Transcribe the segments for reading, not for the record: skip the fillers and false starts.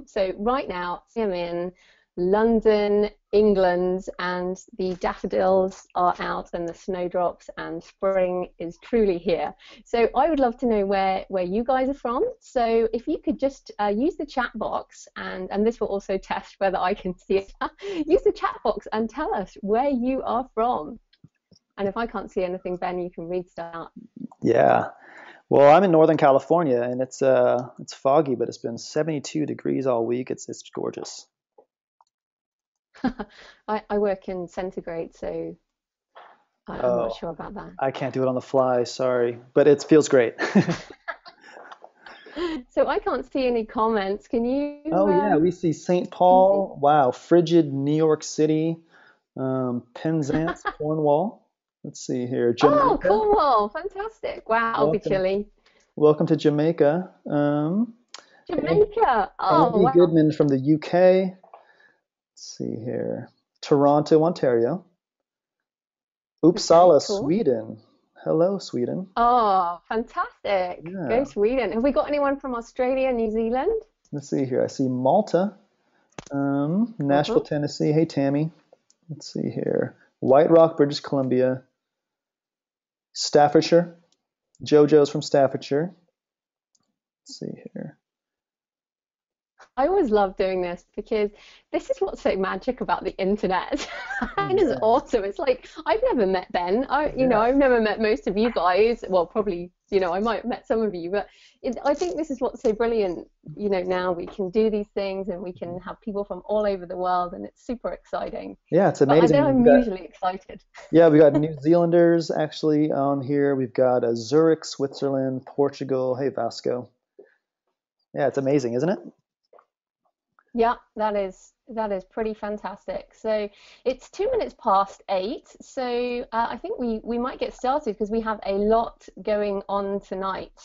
So right now I'm in London, England, and the daffodils are out and the snowdrops and spring is truly here. So I would love to know where you guys are from. So if you could just use the chat box, and this will also test whether I can see it. Use the chat box and tell us where you are from. And if I can't see anything, Ben, you can read stuff out. Yeah. Well, I'm in Northern California, and it's foggy, but it's been 72 degrees all week. It's gorgeous. I work in centigrade, so I'm not sure about that. I can't do it on the fly, sorry, but it feels great. So I can't see any comments. Can you? Oh yeah, we see St. Paul. Wow, frigid New York City, Penzance, Cornwall. Let's see here, Jamaica. Oh, Cornwall, fantastic! Wow, I'll be chilly. Welcome to Jamaica. Jamaica. Oh, Andy wow. Goodman from the UK. Let's see here, Toronto, Ontario. Uppsala, Okay, cool. Sweden. Hello, Sweden. Oh, fantastic. Yeah. Go Sweden. Have we got anyone from Australia, New Zealand? Let's see here. I see Malta, Nashville, Tennessee. Hey, Tammy. Let's see here. White Rock, British Columbia. Staffordshire. JoJo's from Staffordshire. Let's see here. I always love doing this because this is what's so magic about the internet. It is awesome. It's like I've never met Ben. I've never met most of you guys. Well, probably, I might have met some of you, but I think this is what's so brilliant. Now we can do these things and we can have people from all over the world, and it's super exciting. Yeah, it's amazing. But I'm usually excited. Yeah, we got New Zealanders actually on here. We've got Zurich, Switzerland, Portugal. Hey, Vasco. Yeah, it's amazing, isn't it? Yeah, that is pretty fantastic. So it's 8:02. So I think we might get started because we have a lot going on tonight.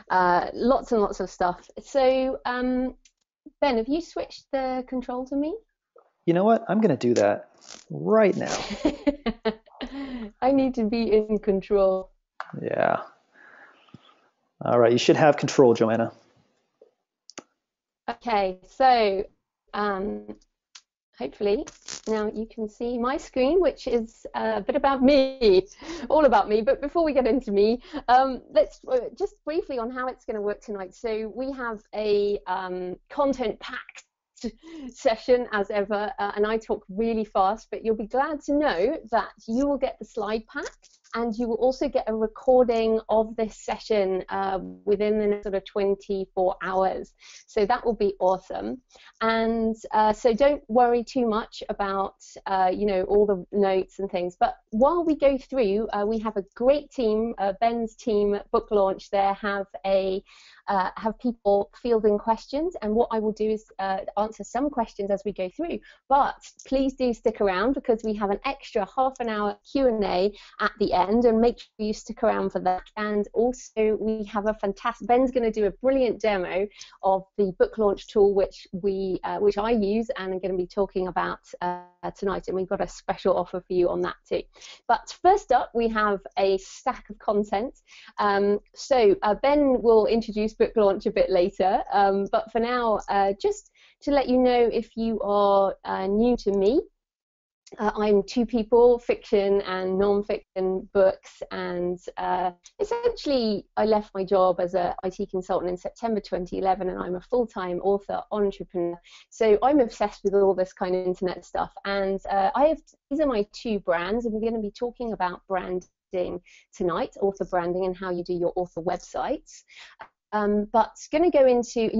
Lots and lots of stuff. So Ben, have you switched the control to me? You know what? I'm going to do that right now. I need to be in control. Yeah. All right. You should have control, Joanna. Okay, so hopefully now you can see my screen, which is a bit about me, all about me. But before we get into me, let's just briefly on how it's going to work tonight. So we have a content-packed session as ever, and I talk really fast, but you'll be glad to know that you will get the slide pack. And you will also get a recording of this session within the next sort of 24 hours. So that will be awesome. And so don't worry too much about, all the notes and things. But while we go through, we have a great team. Ben's team at Booklaunch there have people fielding questions. And what I will do is answer some questions as we go through. But please do stick around because we have an extra half an hour Q&A at the end. And make sure you stick around for that. And also we have a fantastic, Ben's going to do a brilliant demo of the Booklaunch tool, which I use and I'm going to be talking about tonight, and we've got a special offer for you on that too. But first up, we have a stack of content. So Ben will introduce Booklaunch a bit later, but for now, just to let you know, if you are new to me, I'm two people, fiction and non-fiction books, and essentially I left my job as an IT consultant in September 2011, and I'm a full-time author entrepreneur. So I'm obsessed with all this kind of internet stuff, and these are my two brands, and we're going to be talking about branding tonight, author branding, and how you do your author websites. But going to go into,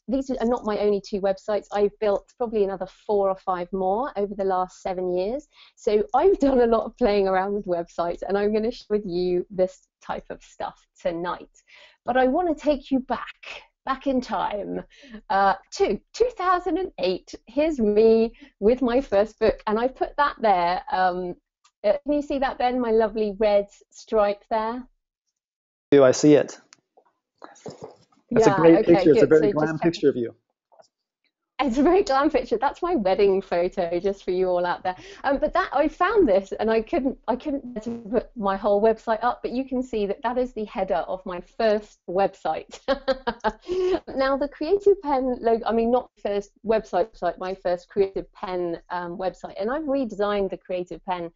these are not my only two websites. I've built probably another 4 or 5 more over the last 7 years. So I've done a lot of playing around with websites, and I'm going to share with you this type of stuff tonight. But I want to take you back in time to 2008. Here's me with my first book, and I put that there. Can you see that, Ben? My lovely red stripe there? Do I see it? That's a great picture. Good. It's a very glam picture of you. It's a very glam picture. That's my wedding photo, just for you all out there. But that I found this, and I couldn't put my whole website up, but you can see that that is the header of my first website. Now the Creative Pen logo, I mean, not first website, my first Creative Pen website, and I've redesigned the Creative Pen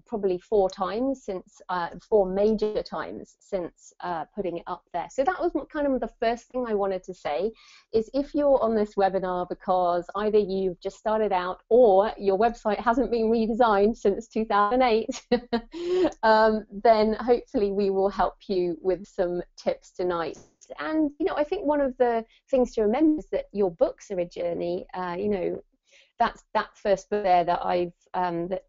probably 4 times since 4 major times since putting it up there. So that was kind of the first thing I wanted to say, is if you're on this webinar because either you've just started out or your website hasn't been redesigned since 2008, then hopefully we will help you with some tips tonight. And I think one of the things to remember is that your books are a journey. That's that first book there that I've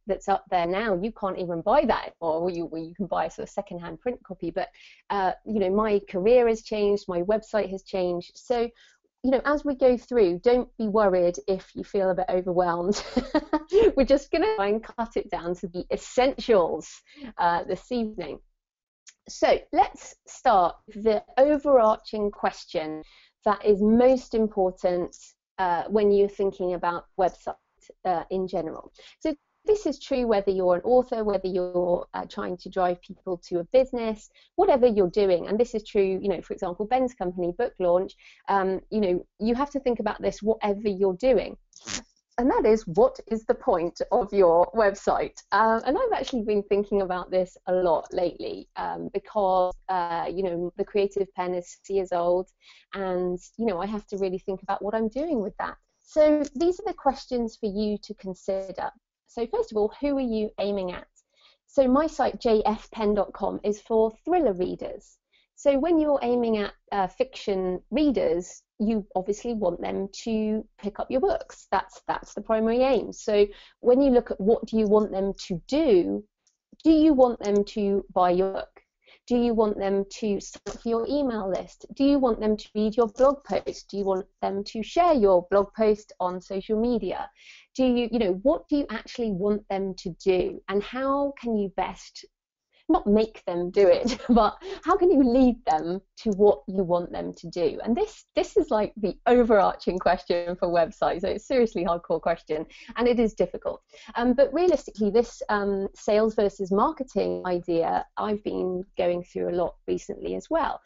that's up there now. You can't even buy that anymore. You can buy a sort of secondhand print copy. But my career has changed, my website has changed. So as we go through, don't be worried if you feel a bit overwhelmed. We're just going to try and cut it down to the essentials this evening. So let's start with the overarching question that is most important when you're thinking about websites in general. So this is true whether you're an author, whether you're trying to drive people to a business, whatever you're doing. And this is true, for example, Ben's company, Booklaunch. You have to think about this whatever you're doing. And that is, what is the point of your website? And I've actually been thinking about this a lot lately because, the Creative Pen is 6 years old, and, I have to really think about what I'm doing with that. So these are the questions for you to consider. So first of all, who are you aiming at? So my site, jfpen.com, is for thriller readers. So when you're aiming at fiction readers, you obviously want them to pick up your books. That's the primary aim. So when you look at what do you want them to do you want them to buy your book? Do you want them to sign up for your email list? Do you want them to read your blog post? Do you want them to share your blog post on social media? What do you actually want them to do? And how can you best, not make them do it, but how can you lead them to what you want them to do? And this is like the overarching question for websites. So it's a seriously hardcore question, and it is difficult. But realistically, this sales versus marketing idea I've been going through a lot recently as well.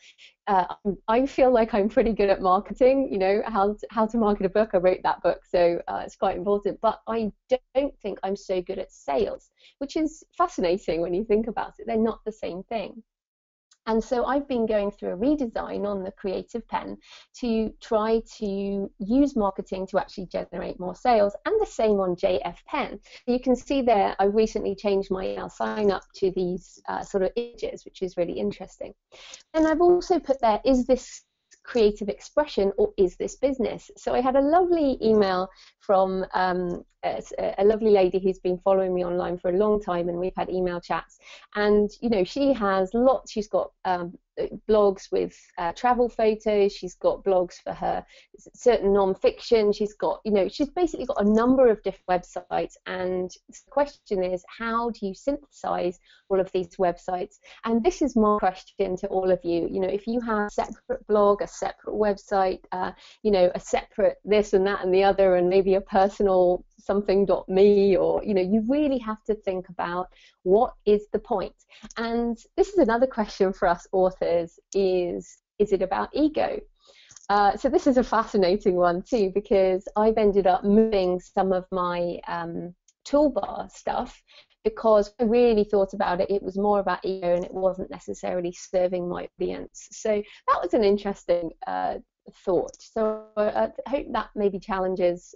I feel like I'm pretty good at marketing, how to market a book. I wrote that book, so it's quite important. But I don't think I'm so good at sales, which is fascinating when you think about it. They're not the same thing. And so I've been going through a redesign on the Creative Pen to try to use marketing to actually generate more sales, and the same on JF Pen. You can see there I've recently changed my email sign up to these sort of images, which is really interesting. And I've also put there, is this creative expression or is this business? So I had a lovely email from a lovely lady who's been following me online for a long time, and we've had email chats, and she has lots. She's got blogs with travel photos, she's got blogs for her certain non-fiction, she's got she's basically got a number of different websites, and the question is, how do you synthesize all of these websites? And this is my question to all of you. If you have a separate blog, a separate website, a separate this and that and the other, and maybe a personal something.me, or you really have to think about what is the point. And this is another question for us authors, is it about ego? So this is a fascinating one too, because I've ended up moving some of my toolbar stuff, because I really thought about it. It was more about ego, and it wasn't necessarily serving my audience. So that was an interesting thought. So I hope that maybe challenges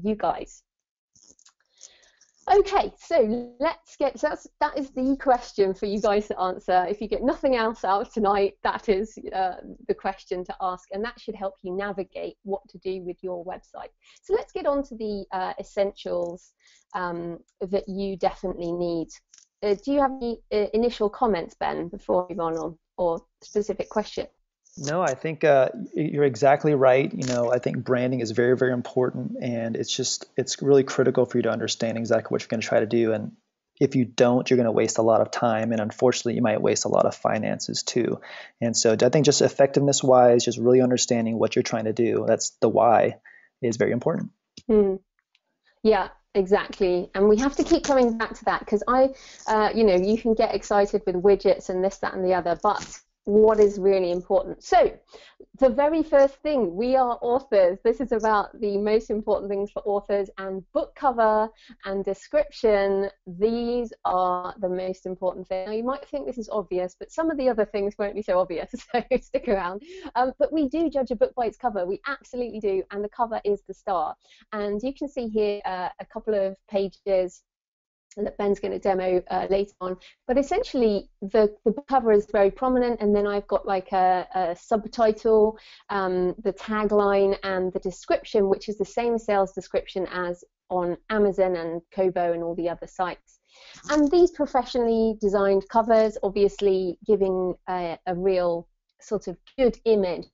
you guys. Okay, so let's get, so that is the question for you guys to answer. If you get nothing else out of tonight, that is the question to ask, and that should help you navigate what to do with your website. So let's get on to the essentials that you definitely need. Do you have any initial comments, Ben, before we move on, or specific question? No, I think you're exactly right. I think branding is very, very important, and it's really critical for you to understand exactly what you're going to try to do. And if you don't, you're going to waste a lot of time, and unfortunately, you might waste a lot of finances too. And so I think just effectiveness-wise, just really understanding what you're trying to do. That's the why. is very important. Hmm. Yeah, exactly. And we have to keep coming back to that because you can get excited with widgets and this, that, and the other, but what is really important? So the very first thing, we are authors. This is about the most important things for authors, and book cover and description. These are the most important thing. Now, you might think this is obvious, but some of the other things won't be so obvious, so stick around. But we do judge a book by its cover. We absolutely do, and the cover is the star. And you can see here a couple of pages that Ben's going to demo later on, but essentially the cover is very prominent, and then I've got like a subtitle, the tagline, and the description, which is the same sales description as on Amazon and Kobo and all the other sites. And these professionally designed covers, obviously giving a real sort of good image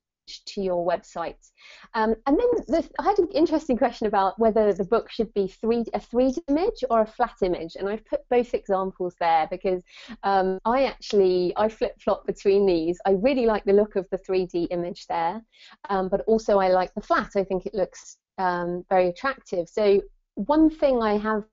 to your website. And then I had an interesting question about whether the book should be a 3D image or a flat image, and I've put both examples there because I flip-flop between these. I really like the look of the 3D image there, but also I like the flat. I think it looks very attractive. So one thing I've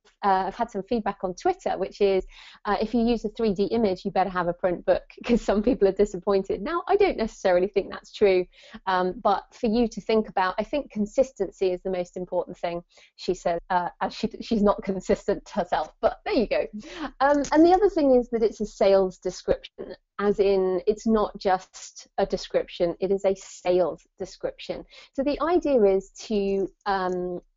had some feedback on Twitter, which is if you use a 3D image, you better have a print book because some people are disappointed. Now, I don't necessarily think that's true, but for you to think about, I think consistency is the most important thing, she says, as she's not consistent herself, but there you go. And the other thing is that it's a sales description, as in it's not just a description, it is a sales description. So the idea is to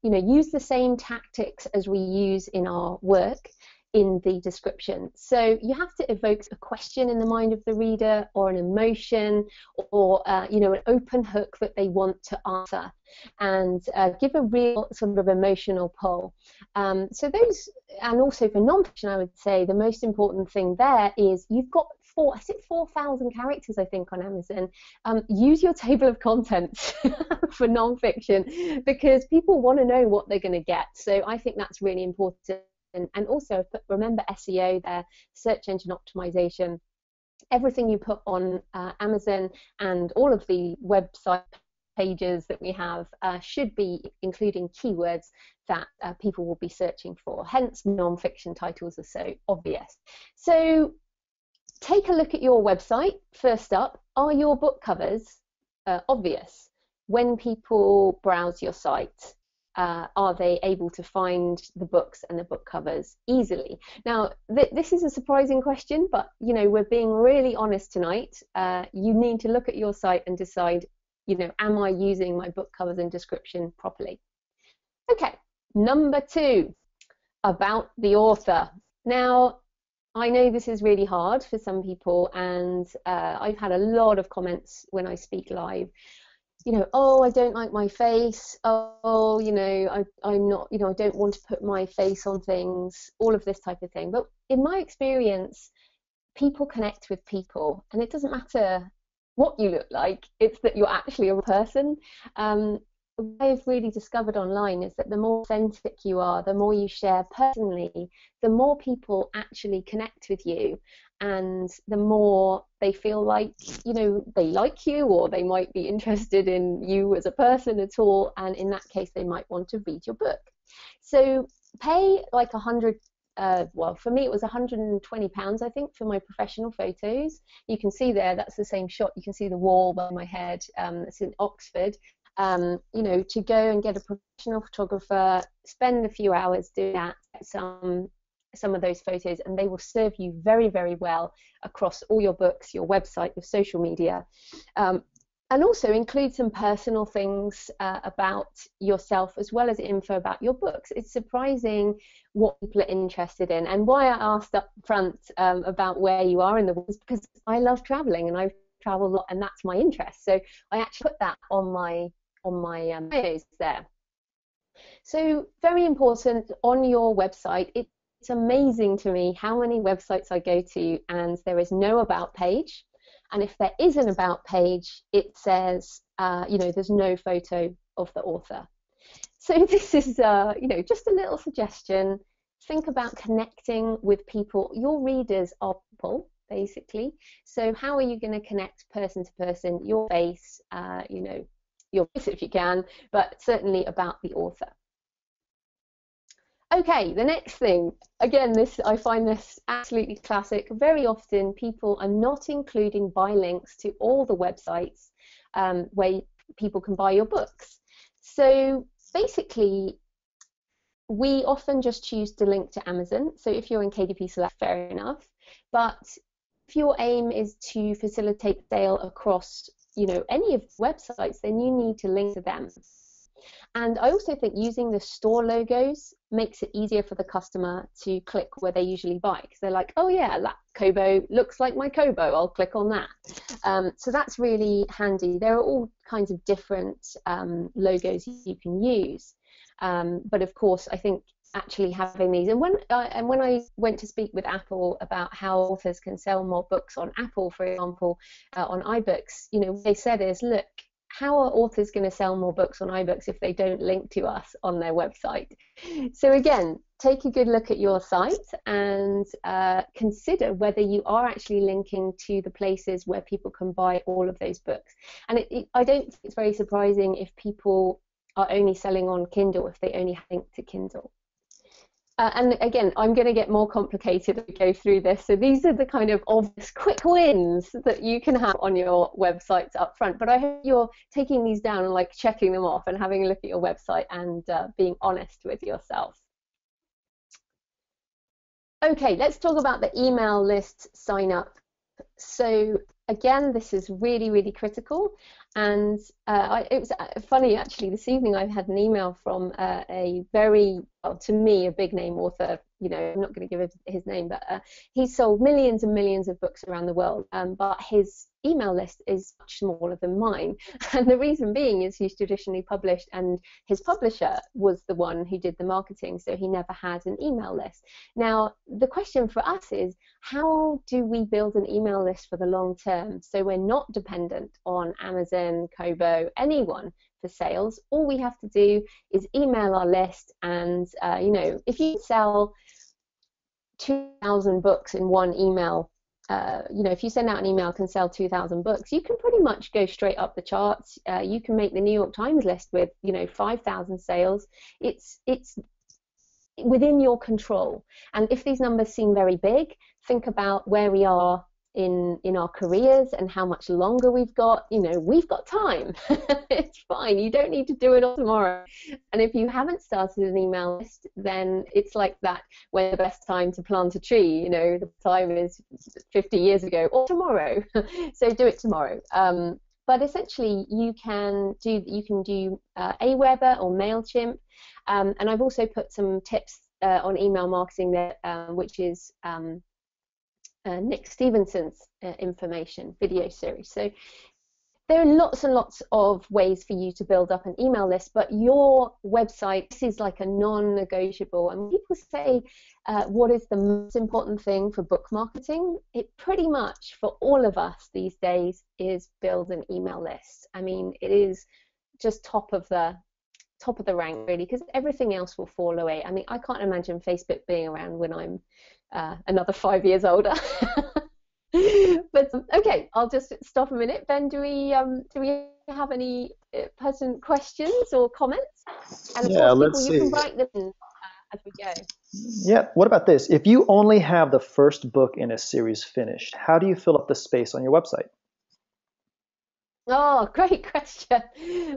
use the same tactics as we use in our work in the description. So you have to evoke a question in the mind of the reader, or an emotion, or an open hook that they want to answer, and give a real sort of emotional pull. So those, and also for nonfiction, I would say the most important thing there is you've got 4,000 characters, I think, on Amazon. Use your table of contents for nonfiction because people want to know what they're going to get. So I think that's really important. And also remember SEO there, search engine optimization. Everything you put on Amazon and all of the website pages that we have should be including keywords that people will be searching for. Hence, non-fiction titles are so obvious. So take a look at your website. First up, are your book covers obvious? When people browse your site, are they able to find the books and the book covers easily? Now, this is a surprising question, but we're being really honest tonight. You need to look at your site and decide, am I using my book covers and description properly? Okay, number 2, about the author. Now, I know this is really hard for some people, and I've had a lot of comments when I speak live. Oh, I don't like my face. Oh, I'm not, I don't want to put my face on things, all of this type of thing. But in my experience, people connect with people, and it doesn't matter what you look like, it's that you're actually a person. What I've really discovered online is that the more authentic you are, the more you share personally, the more people actually connect with you, and the more they feel like, they like you, or they might be interested in you as a person at all, and in that case they might want to read your book. So pay like well, for me it was £120, I think, for my professional photos. You can see there, that's the same shot. You can see the wall by my head. It's in Oxford. To go and get a professional photographer, spend a few hours doing that, get some of those photos, and they will serve you very, very well across all your books, your website, your social media. And also include some personal things about yourself, as well as info about your books. It's surprising what people are interested in. And why I asked up front about where you are in the world is because I love traveling, and I've traveled a lot, and that's my interest. So I actually put that on my bios there. So very important on your website. It's amazing to me how many websites I go to and there is no about page. And if there is an about page, it says, there's no photo of the author. So this is, just a little suggestion. Think about connecting with people. Your readers are people, basically. So how are you going to connect person to person? Your face, your voice if you can, but certainly about the author. Okay, the next thing, again, I find this absolutely classic. Very often people are not including buy links to all the websites where people can buy your books. So basically, we often just choose to link to Amazon. So if you're in KDP Select, fair enough. But if your aim is to facilitate sale across, any of the websites, then you need to link to them. And I also think using the store logos makes it easier for the customer to click where they usually buy, because they're like, oh yeah, that Kobo looks like my Kobo, I'll click on that. So that's really handy. There are all kinds of different logos you can use. But of course, I think actually having these, and when I went to speak with Apple about how authors can sell more books on Apple, for example, on iBooks, what they said is, look, how are authors going to sell more books on iBooks if they don't link to us on their website? So again, take a good look at your site and consider whether you are actually linking to the places where people can buy all of those books. And I don't think it's very surprising if people are only selling on Kindle, if they only link to Kindle. And again, I'm going to get more complicated as we go through this. So these are the kind of obvious quick wins that you can have on your websites up front. But I hope you're taking these down and like checking them off and having a look at your website and being honest with yourself. Okay, let's talk about the email list sign up. So again, this is really, really critical. And it was funny, actually, this evening I had an email from a very, well, to me, a big name author. I'm not going to give his name, but he sold millions and millions of books around the world, but his email list is much smaller than mine. And the reason being is he's traditionally published, and his publisher was the one who did the marketing, so he never had an email list. Now, the question for us is, how do we build an email list for the long term so we're not dependent on Amazon, Kobo, anyone for sales? All we have to do is email our list, and if you sell 2,000 books in one email, if you send out an email can sell 2,000 books, you can pretty much go straight up the charts. You can make the New York Times list with 5,000 sales. It's within your control. And if these numbers seem very big, think about where we are in our careers and how much longer we've got. We've got time. It's fine. You don't need to do it all tomorrow. And if you haven't started an email list, then it's like that when the best time to plant a tree, the time is 50 years ago or tomorrow. So do it tomorrow. But essentially, you can do Aweber or MailChimp, and I've also put some tips on email marketing there, which is Nick Stevenson's information video series. So there are lots and lots of ways for you to build up an email list, but your website, this is like a non-negotiable. And people say, what is the most important thing for book marketing? It pretty much, for all of us these days, is build an email list. I mean, it is just top of the rank, really, because everything else will fall away. I mean, I can't imagine Facebook being around when I'm another 5 years older. But okay, I'll just stop a minute. Ben, do we have any pertinent questions or comments? And of course, let's people, see. you can write them in, as we go. Yeah, what about this? If you only have the first book in a series finished, how do you fill up the space on your website? Oh, great question.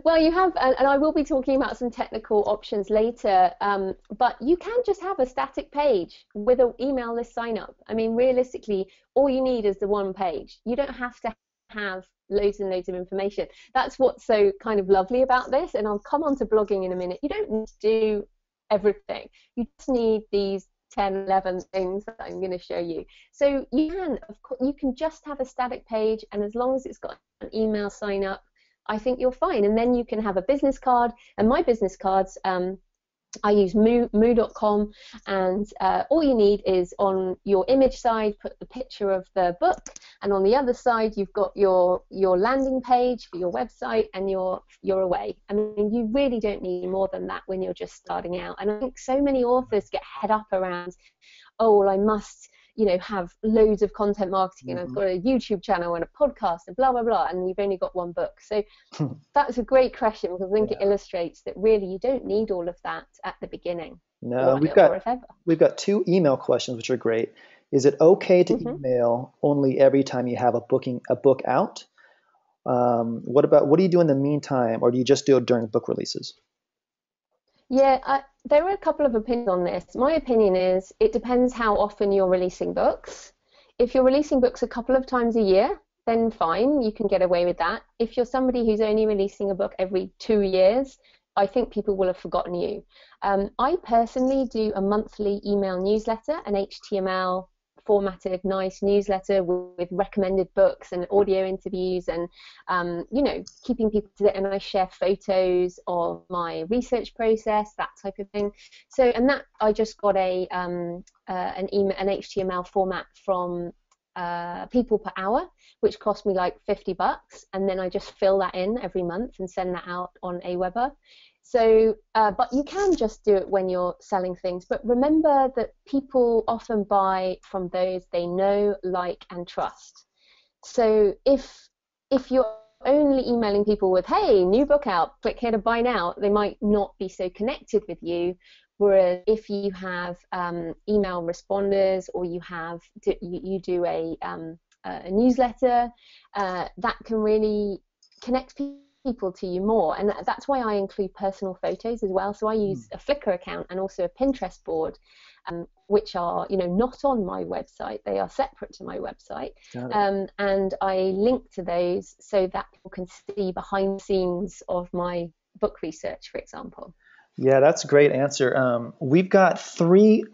Well, you have, and I will be talking about some technical options later, but you can just have a static page with an email list sign up. I mean, realistically, all you need is the one page. You don't have to have loads and loads of information. That's what's so kind of lovely about this, and I'll come on to blogging in a minute. You don't need to do everything. You just need these 10, 11 things that I'm going to show you. So you can just have a static page, and as long as it's got an email sign up, I think you're fine. And then you can have a business card, and my business cards, I use moo.com, and all you need is on your image side, put the picture of the book, and on the other side you've got your landing page for your website, and you're away. I mean, you really don't need more than that when you're just starting out. And I think so many authors get head up around, oh, well, I must have loads of content marketing, and I've Mm-hmm. got a YouTube channel and a podcast and blah blah blah, and you've only got one book. So that's a great question, because I think it Yeah. illustrates that really you don't need all of that at the beginning, No, or if ever. we've got two email questions which are great. Is it okay to Hmm. email only every time you have a book out? What do you do in the meantime, or do you just do it during book releases? Yeah, there are a couple of opinions on this. My opinion is it depends how often you're releasing books. If you're releasing books a couple of times a year, then fine, you can get away with that. If you're somebody who's only releasing a book every 2 years, I think people will have forgotten you. I personally do a monthly email newsletter, an HTML formatted nice newsletter with recommended books and audio interviews, and keeping people to it. And I share photos of my research process, that type of thing. So, and that I just got an HTML format from People Per Hour, which cost me like $50, and then I just fill that in every month and send that out on Aweber. So, but you can just do it when you're selling things. But remember that people often buy from those they know, like, and trust. So if you're only emailing people with, "Hey, new book out, click here to buy now," they might not be so connected with you. Whereas if you have email responders, or you do a newsletter, that can really connect people to you more. And that's why I include personal photos as well. So I use a Flickr account and also a Pinterest board, which are not on my website. They are separate to my website. And I link to those so that people can see behind the scenes of my book research, for example. Yeah, that's a great answer. We've got three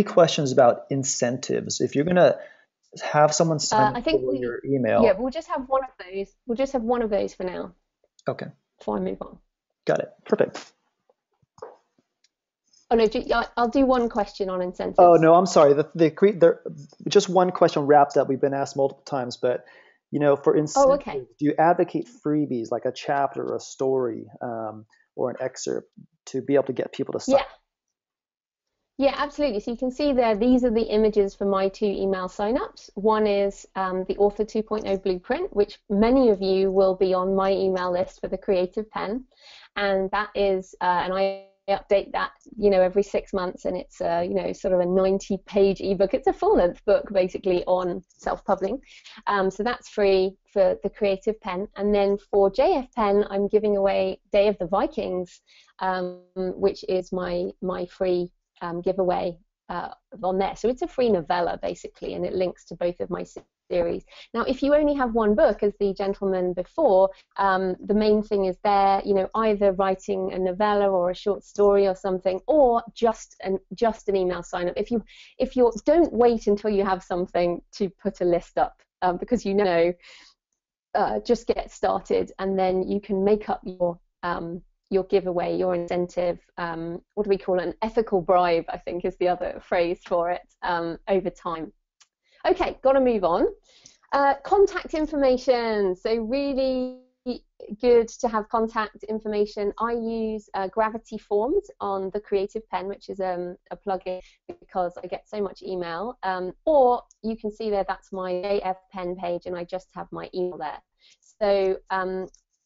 questions about incentives. If you're gonna have someone sign I up think for your yeah, email, we'll just have one of those. We'll just have one of those for now okay, before I move on. got it, perfect. Oh no, I'll do one question on Oh incentives. no, I'm sorry. Just one question wrapped up. We've been asked multiple times, but for Oh, incentives, okay. do you advocate freebies like a chapter or a story, or an excerpt to be able to get people to sign Yeah. Yeah, absolutely. So you can see there, these are the images for my 2 email signups. One is the Author 2.0 Blueprint, which many of you will be on my email list for the Creative Pen. And that is, and I update that, every 6 months, and it's, sort of a 90-page ebook. It's a full-length book, basically, on self-publishing. So that's free for the Creative Pen. And then for JF Pen, I'm giving away Day of the Vikings, which is my free giveaway on there. So it's a free novella, basically, and it links to both of my series. Now, if you only have one book, as the gentleman before, the main thing is there, either writing a novella or a short story or something, or just an email sign up. If you don't wait until you have something to put a list up, because just get started, and then you can make up your giveaway, your incentive, what do we call it? An ethical bribe, I think is the other phrase for it, over time. Okay, got to move on. Contact information. So really good to have contact information. I use Gravity Forms on the Creative Pen, which is a plugin, because I get so much email. Or you can see there, that's my AF Pen page, and I just have my email there. So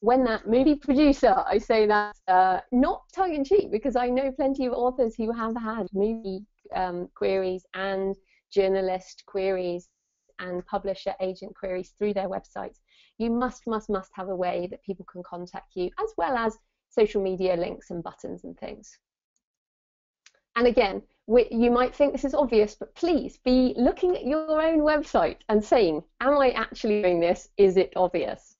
when that movie producer, I say that not tongue-in-cheek, because I know plenty of authors who have had movie queries and journalist queries and publisher agent queries through their websites. You must have a way that people can contact you, as well as social media links and buttons and things. And again, you might think this is obvious, but please be looking at your own website and saying, am I actually doing this? Is it obvious?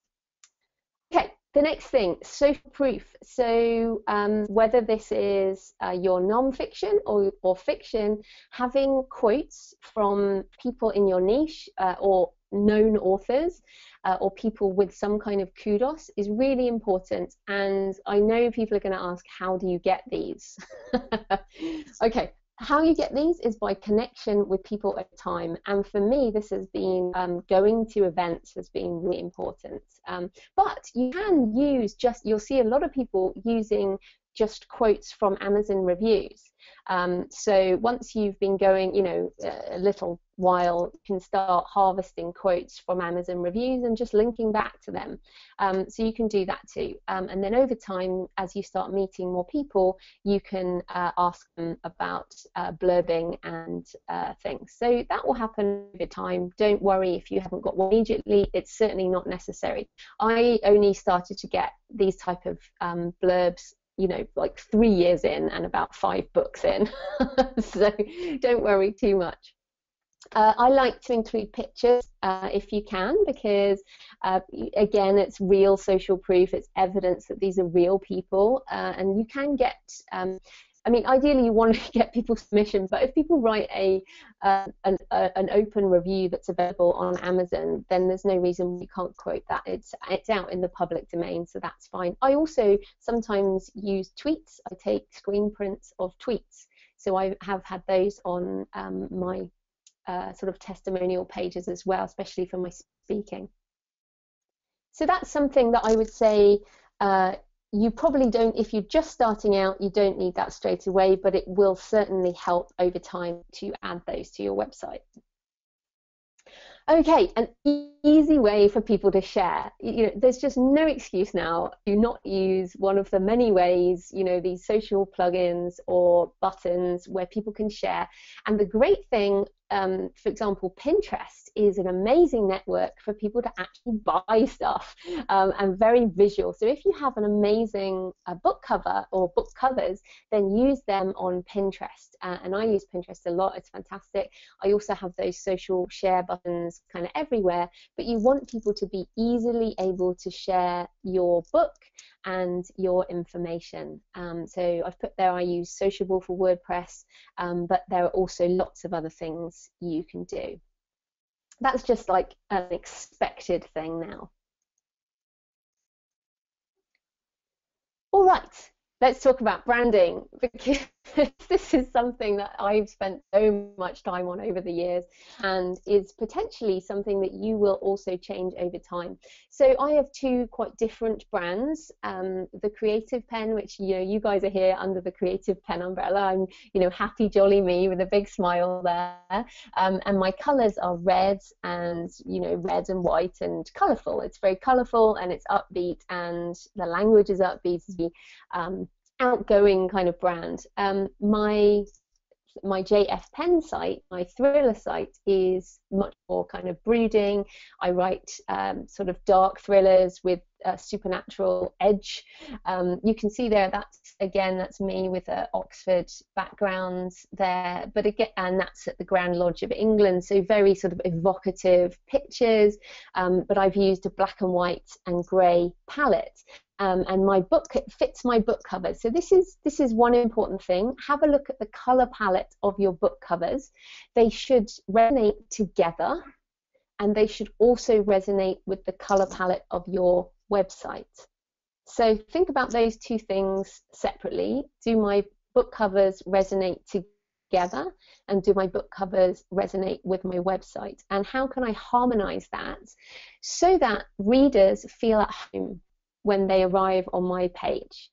Okay, the next thing, social proof. So whether this is your non-fiction or fiction, having quotes from people in your niche, or known authors, or people with some kind of kudos is really important. And I know people are going to ask, how do you get these? Okay. How you get these is by connection with people over time, and for me this has been going to events has been really important, but you can use you'll see a lot of people using just quotes from Amazon reviews. So once you've been going, a little while, you can start harvesting quotes from Amazon reviews and just linking back to them. So you can do that too. And then over time, as you start meeting more people, you can ask them about blurbing and things. So that will happen over time. Don't worry if you haven't got one immediately. It's certainly not necessary. I only started to get these type of blurbs like 3 years in and about 5 books in. So don't worry too much. I like to include pictures if you can, because again, it's real social proof. It's evidence that these are real people, and you can get ideally you want to get people's permission, but if people write an open review that's available on Amazon, then there's no reason you can't quote that. It's out in the public domain, so that's fine. I also sometimes use tweets. I take screen prints of tweets, so I have had those on my sort of testimonial pages as well, especially for my speaking. So that's something that I would say you probably don't, if you're just starting out, you don't need that straight away, but it will certainly help over time to add those to your website. Okay, an easy way for people to share. There's just no excuse now to not use one of the many ways, these social plugins or buttons where people can share. And the great thing, for example, Pinterest is an amazing network for people to actually buy stuff, and very visual. So if you have an amazing book cover or book covers, then use them on Pinterest. And I use Pinterest a lot. It's fantastic. I also have those social share buttons kind of everywhere, but you want people to be easily able to share your book and your information. So I've put there I use Sociable for WordPress, but there are also lots of other things you can do. That's just like an expected thing now. All right, let's talk about branding, because this is something that I've spent so much time on over the years and is potentially something that you will also change over time. So I have 2 quite different brands. The Creative Pen, which you guys are here under the Creative Pen umbrella. I'm happy jolly me with a big smile there. And my colors are red and red and white and colorful. It's very colorful and it's upbeat, and the language is upbeat. It's the outgoing kind of brand. My JF Penn site, my thriller site, is much more kind of brooding. I write sort of dark thrillers with a supernatural edge. You can see there, that's me with an Oxford background there, but again, and that's at the Grand Lodge of England, so very sort of evocative pictures, but I've used a black and white and grey palette. And my book, it fits my book covers. So this is one important thing. Have a look at the color palette of your book covers. They should resonate together, and they should also resonate with the color palette of your website. So think about those 2 things separately. Do my book covers resonate together, and do my book covers resonate with my website? And how can I harmonize that so that readers feel at home when they arrive on my page?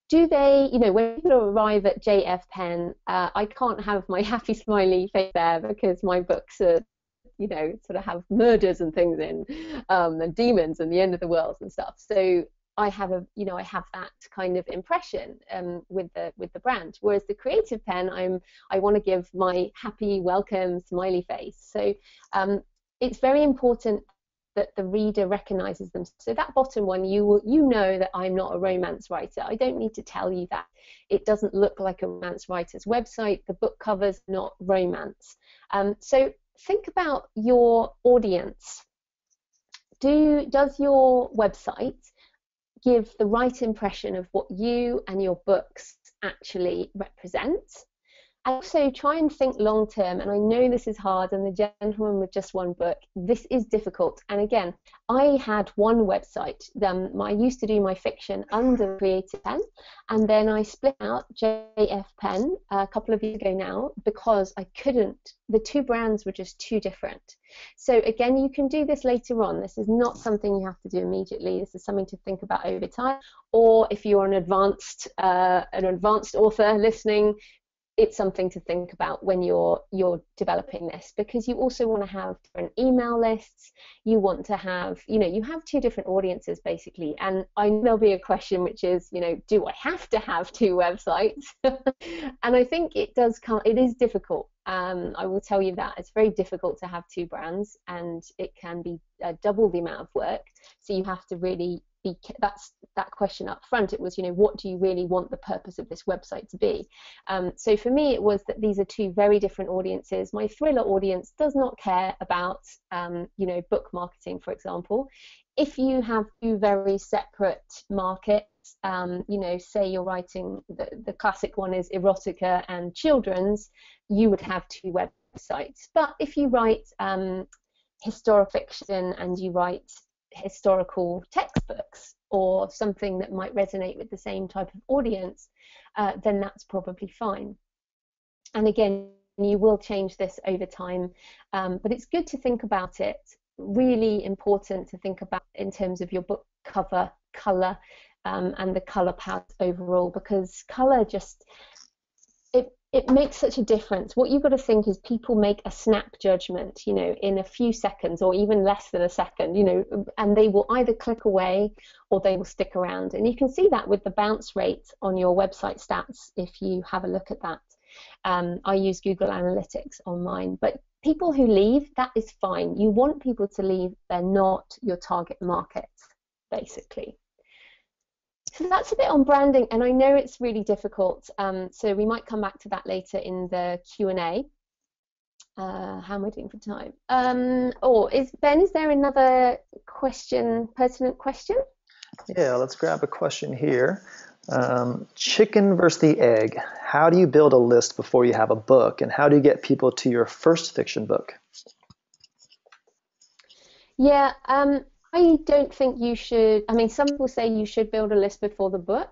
Do they, when people arrive at JF Penn, I can't have my happy smiley face there because my books are, sort of have murders and things in, and demons and the end of the world and stuff. So I have I have that kind of impression with the brand. Whereas the Creative Pen, I want to give my happy, welcome, smiley face. So it's very important that the reader recognizes them. So that bottom one, you know that I'm not a romance writer. I don't need to tell you that. It doesn't look like a romance writer's website. The book cover's not romance. So think about your audience. Does your website give the right impression of what you and your books actually represent? And also try and think long term. And I know this is hard, and the gentleman with just one book, this is difficult. And again, I had one website. I used to do my fiction under Creative Pen, and then I split out JF Pen a couple of years ago now because I couldn't. The two brands were just too different. So again, you can do this later on. This is not something you have to do immediately. This is something to think about over time. Or if you're an advanced author listening, it's something to think about when you're developing this, because you also want to have different email lists. You want to have, you have two different audiences basically. And I know there'll be a question which is, do I have to have two websites? And I think it is difficult. I will tell you that it's very difficult to have two brands, and it can be double the amount of work. So you have to really that's that question up front. It was, what do you really want the purpose of this website to be? So for me, it was that these are two very different audiences. My thriller audience does not care about, book marketing, for example. If you have two very separate markets, say you're writing, the classic one is erotica and children's, you would have two websites. But if you write historical fiction and you write historical textbooks or something that might resonate with the same type of audience, then that's probably fine. And again, you will change this over time, but it's good to think about it. Really important to think about in terms of your book cover color and the color palette overall, because color just it makes such a difference. What you've got to think is people make a snap judgment, in a few seconds or even less than a second, and they will either click away or they will stick around. And you can see that with the bounce rate on your website stats if you have a look at that. I use Google Analytics on mine, but people who leave, that is fine. You want people to leave. They're not your target market, basically. So that's a bit on branding, and I know it's really difficult, so we might come back to that later in the Q&A. How am I doing for time? Is there another question, pertinent question? Yeah, let's grab a question here. Chicken versus the egg. How do you build a list before you have a book, and how do you get people to your first fiction book? Yeah, I don't think you should. I mean, some people say you should build a list before the book.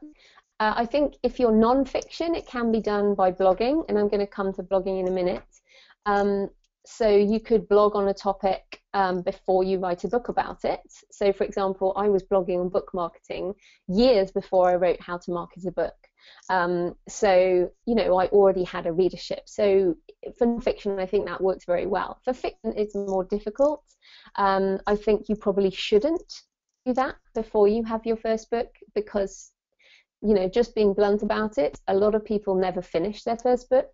I think if you're non-fiction, it can be done by blogging, and I'm going to come to blogging in a minute. So you could blog on a topic before you write a book about it. So, for example, I was blogging on book marketing years before I wrote How to Market a Book. So, I already had a readership. So for non-fiction, I think that works very well. For fiction, it's more difficult. I think you probably shouldn't do that before you have your first book, because just being blunt about it, a lot of people never finish their first book.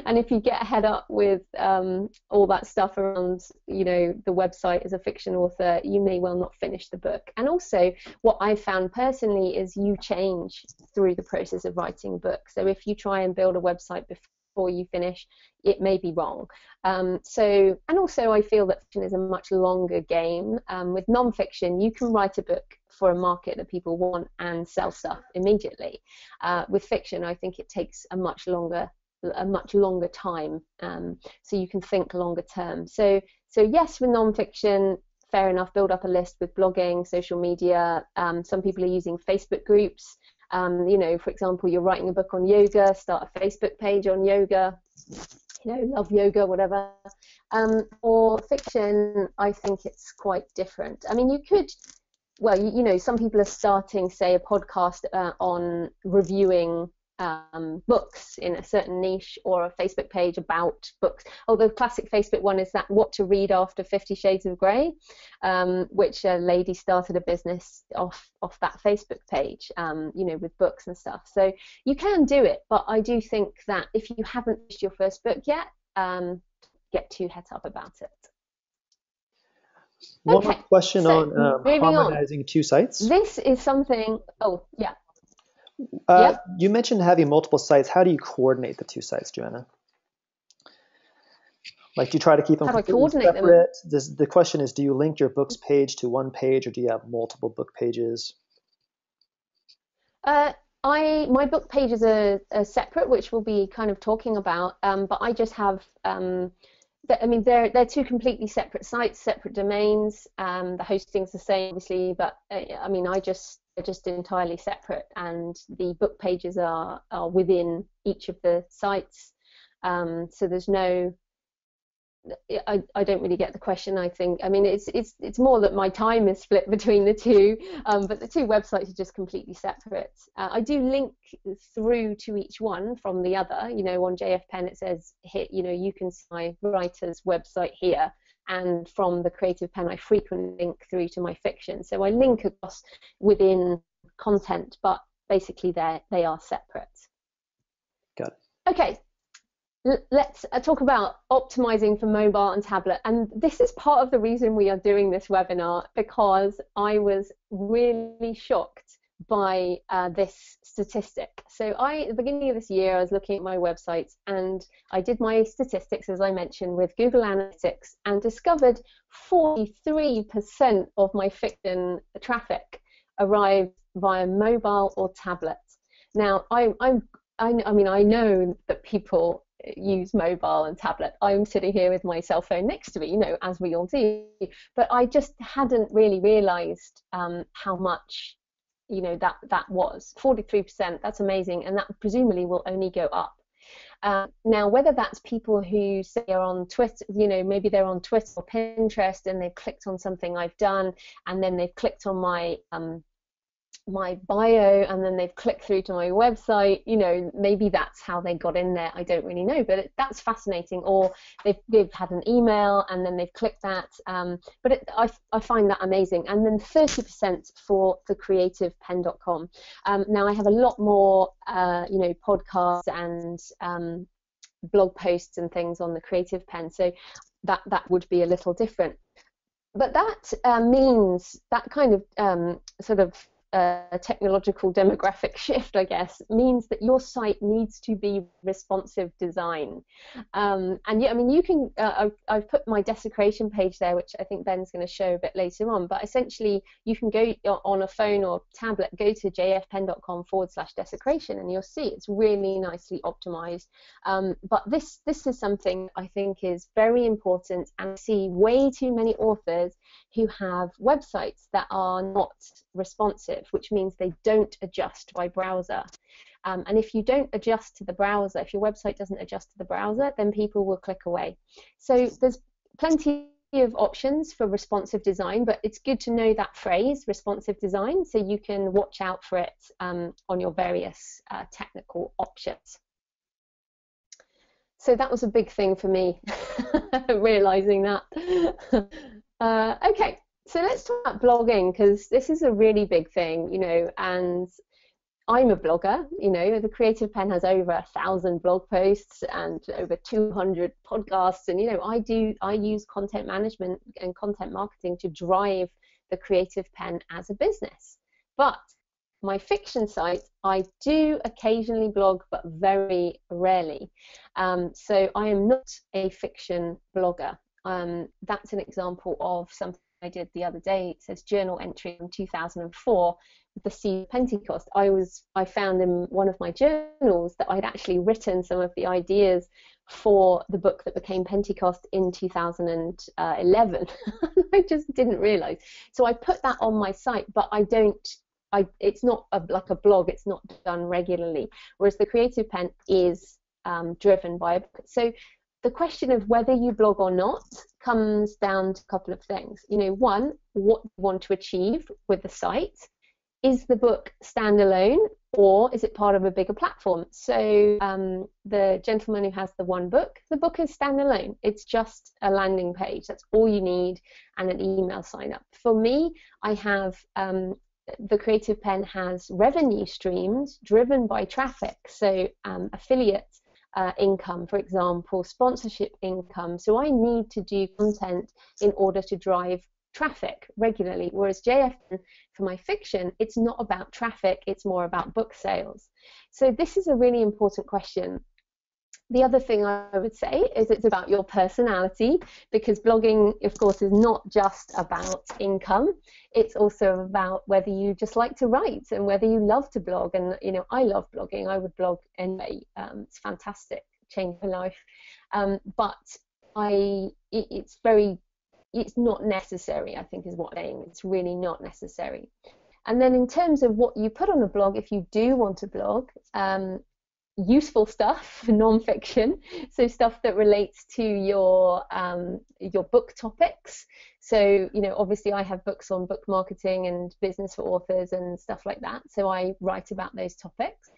And if you get head up with all that stuff around, the website as a fiction author, you may well not finish the book. And also, what I found personally is you change through the process of writing a book. So if you try and build a website before you finish, it may be wrong. And also I feel that fiction is a much longer game. With non-fiction, you can write a book for a market that people want and sell stuff immediately. With fiction, I think it takes a much longer time, so you can think longer term. So yes, with non-fiction, fair enough, build up a list with blogging, social media. Some people are using Facebook groups. For example, you're writing a book on yoga, start a Facebook page on yoga, love yoga, whatever. Or fiction, I think it's quite different. I mean, you could, some people are starting, say, a podcast on reviewing books in a certain niche, or a Facebook page about books. The classic Facebook one is that what to read after 50 Shades of Grey, which a lady started a business off that Facebook page, with books and stuff. So you can do it, but I do think that if you haven't finished your first book yet, get too het up about it. One more question on harmonizing two sites. This is something. Oh, yeah. You mentioned having multiple sites. How do you coordinate the two sites, Joanna? Like, do you try to keep them separate? The question is, do you link your books page to one page, or do you have multiple book pages? My book pages are separate, which we'll be kind of talking about, but I just have I mean, they're two completely separate sites, separate domains. The hosting's the same, obviously, but I mean, they're just entirely separate, and the book pages are within each of the sites. So there's no, I don't really get the question, I think. I mean, it's more that my time is split between the two, but the two websites are just completely separate. I do link through to each one from the other. You know, on JF Penn it says, hit, you know, you can see my writer's website here, and from the Creative Penn I frequently link through to my fiction. So I link across within content, but basically they are separate. Got it. Okay. Let's talk about optimizing for mobile and tablet. And this is part of the reason we are doing this webinar, because I was really shocked by this statistic. So at the beginning of this year, I was looking at my websites and I did my statistics, as I mentioned, with Google Analytics, and discovered 43% of my fiction traffic arrived via mobile or tablet. Now, I mean, I know that people use mobile and tablet. I'm sitting here with my cell phone next to me, you know, as we all do, but I just hadn't really realized how much, you know, that was 43%. That's amazing, and that presumably will only go up. Now, whether that's people who say are on Twitter, you know, maybe they're on Twitter or Pinterest and they've clicked on something I've done, and then they've clicked on my bio, and then they've clicked through to my website, you know, maybe that's how they got in there. I don't really know, but that's fascinating. Or they've had an email and then they've clicked that, but I find that amazing. And then 30% for the creativepenn.com. Now I have a lot more you know, podcasts and blog posts and things on the Creative Penn, so that would be a little different. But that means that kind of sort of technological demographic shift, I guess, means that your site needs to be responsive design. And yeah, I mean, you can, I've put my desecration page there, which I think Ben's going to show a bit later on, but essentially you can go on a phone or tablet, go to jfpenn.com/desecration, and you'll see it's really nicely optimized. But this is something I think is very important, and I see way too many authors who have websites that are not responsive, which means they don't adjust by browser. And if you don't adjust to the browser, if your website doesn't adjust to the browser, then people will click away. So there's plenty of options for responsive design, but it's good to know that phrase, responsive design, so you can watch out for it on your various technical options. So that was a big thing for me, realizing that. Okay, so let's talk about blogging, because this is a really big thing, you know, and I'm a blogger, you know, the Creative Penn has over 1,000 blog posts and over 200 podcasts, and, you know, I use content management and content marketing to drive the Creative Penn as a business. But my fiction site, I do occasionally blog, but very rarely. So I am not a fiction blogger. That's an example of something I did the other day. It says journal entry from 2004 with the Seed of Pentecost. I found in one of my journals that I'd actually written some of the ideas for the book that became Pentecost in 2011. I just didn't realize. So I put that on my site, but it's not like a blog. It's not done regularly. Whereas the Creative Penn is driven by a book. So the question of whether you blog or not comes down to a couple of things. You know, one, what you want to achieve with the site. Is the book standalone, or is it part of a bigger platform? So the gentleman who has the one book, the book is standalone. It's just a landing page. That's all you need, and an email sign up. For me, I have the Creative Penn has revenue streams driven by traffic. So affiliate income, for example, sponsorship income. So I need to do content in order to drive traffic regularly, whereas JFN, for my fiction, it's not about traffic, it's more about book sales. So this is a really important question. The other thing I would say is it's about your personality, because blogging, of course, is not just about income. It's also about whether you just like to write and whether you love to blog. And, you know, I love blogging. I would blog anyway. It's fantastic, changed my life. But it's not necessary, I think is what I'm saying. It's really not necessary. And then in terms of what you put on a blog, if you do want to blog, useful stuff, non-fiction, so stuff that relates to your book topics. So, you know, obviously I have books on book marketing and business for authors and stuff like that, so I write about those topics.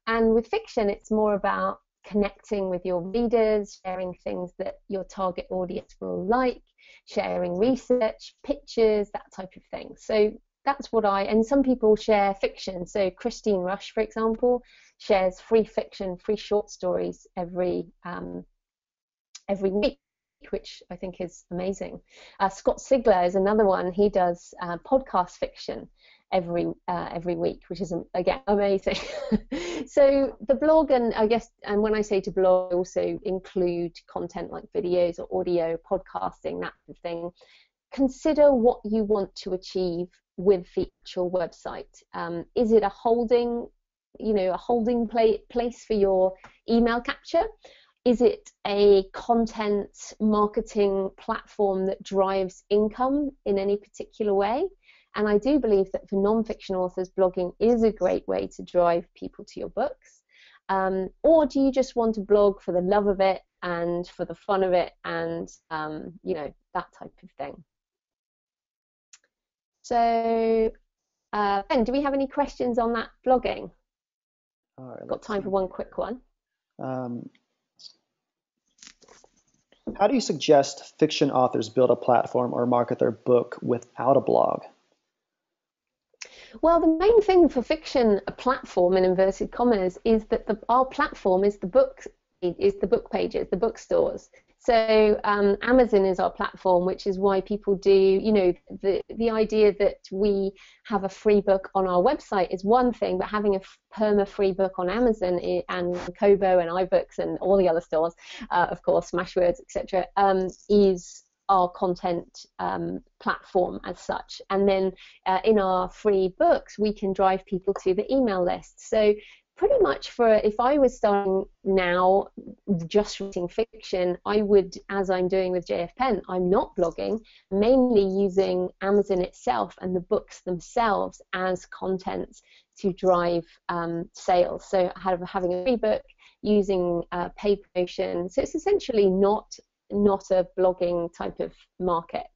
And with fiction, it's more about connecting with your readers, sharing things that your target audience will like, sharing research, pictures, that type of thing. So that's what and some people share fiction. So Christine Rush, for example, shares free fiction, free short stories every week, which I think is amazing. Scott Sigler is another one. He does podcast fiction every week, which is again amazing. So the blog, and I guess, and when I say to blog, I also include content like videos or audio, podcasting, that sort of thing. Consider what you want to achieve with the actual website. Is it a holding place for your email capture? Is it a content marketing platform that drives income in any particular way? And I do believe that for non-fiction authors, blogging is a great way to drive people to your books. Or do you just want to blog for the love of it and for the fun of it and, that type of thing? So, Ben, do we have any questions on that blogging? All right, got time for one quick one. How do you suggest fiction authors build a platform or market their book without a blog? Well, the main thing for fiction, a platform in inverted commas, is that our platform is the book pages, the bookstores. So Amazon is our platform, which is why people do, the idea that we have a free book on our website is one thing, but having a perma-free book on Amazon and Kobo and iBooks and all the other stores, of course, Smashwords, etc., is our content platform as such. And then in our free books, we can drive people to the email list. So pretty much if I was starting now just writing fiction, I would, as I'm doing with JF Penn, I'm not blogging, mainly using Amazon itself and the books themselves as content to drive sales. So having a free book, using paid promotion. So it's essentially not a blogging type of market.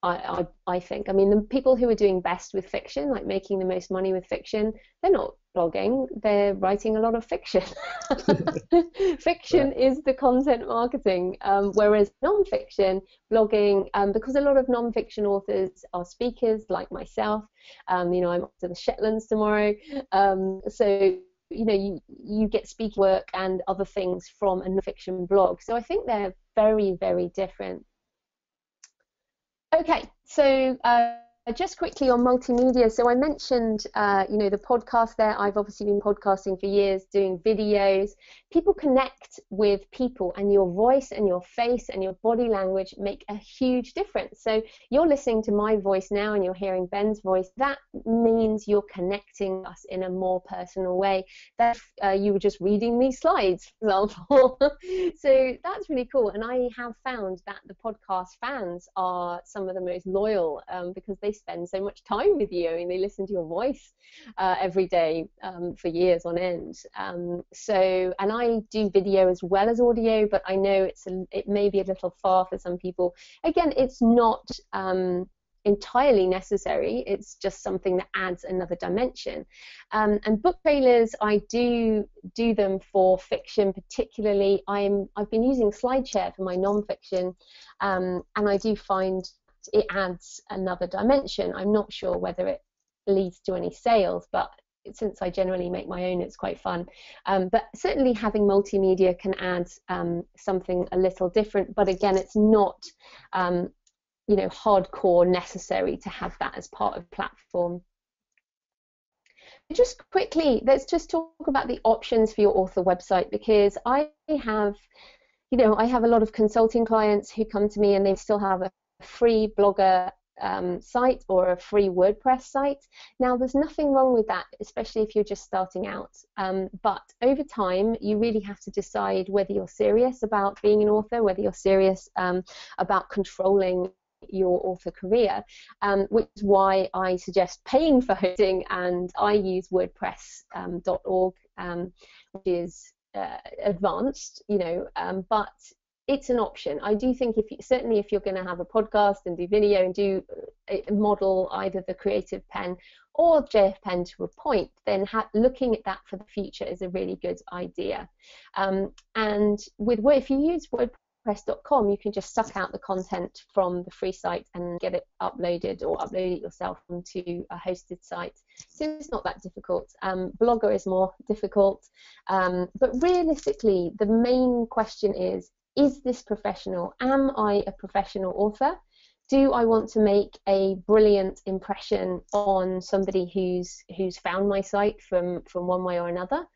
I think. I mean, the people who are doing best with fiction, like making the most money with fiction, they're not blogging, they're writing a lot of fiction. Fiction is the content marketing, whereas non-fiction, blogging, because a lot of non-fiction authors are speakers like myself, I'm off to the Shetlands tomorrow, so you get speaking work and other things from a non-fiction blog. So I think they're very, very different. Okay, so just quickly on multimedia. So I mentioned, the podcast there. I've obviously been podcasting for years, doing videos. People connect with people, and your voice and your face and your body language make a huge difference. So you're listening to my voice now and you're hearing Ben's voice. That means you're connecting us in a more personal way. That you were just reading these slides, for example. So that's really cool. And I have found that the podcast fans are some of the most loyal because they spend so much time with you. I mean, they listen to your voice every day for years on end. And I do video as well as audio, but I know it may be a little far for some people. Again, it's not entirely necessary. It's just something that adds another dimension. And book trailers, I do them for fiction particularly. I've been using SlideShare for my non-fiction, and I do find it adds another dimension. I'm not sure whether it leads to any sales, but since I generally make my own, it's quite fun. But certainly having multimedia can add something a little different. But again, it's not hardcore necessary to have that as part of the platform. Just quickly, let's just talk about the options for your author website, because I have, I have a lot of consulting clients who come to me and they still have a free Blogger site or a free WordPress site. Now, there's nothing wrong with that, especially if you're just starting out. But over time, you really have to decide whether you're serious about being an author, whether you're serious about controlling your author career, which is why I suggest paying for hosting, and I use WordPress.org, which is advanced, but it's an option. I do think certainly if you're going to have a podcast and do video and do model either the Creative Pen or JF Pen to a point, then looking at that for the future is a really good idea. And if you use WordPress.com, you can just suck out the content from the free site and get it uploaded or upload it yourself onto a hosted site. So it's not that difficult. Blogger is more difficult. But realistically, the main question is this professional? Am I a professional author? Do I want to make a brilliant impression on somebody who's found my site from one way or another?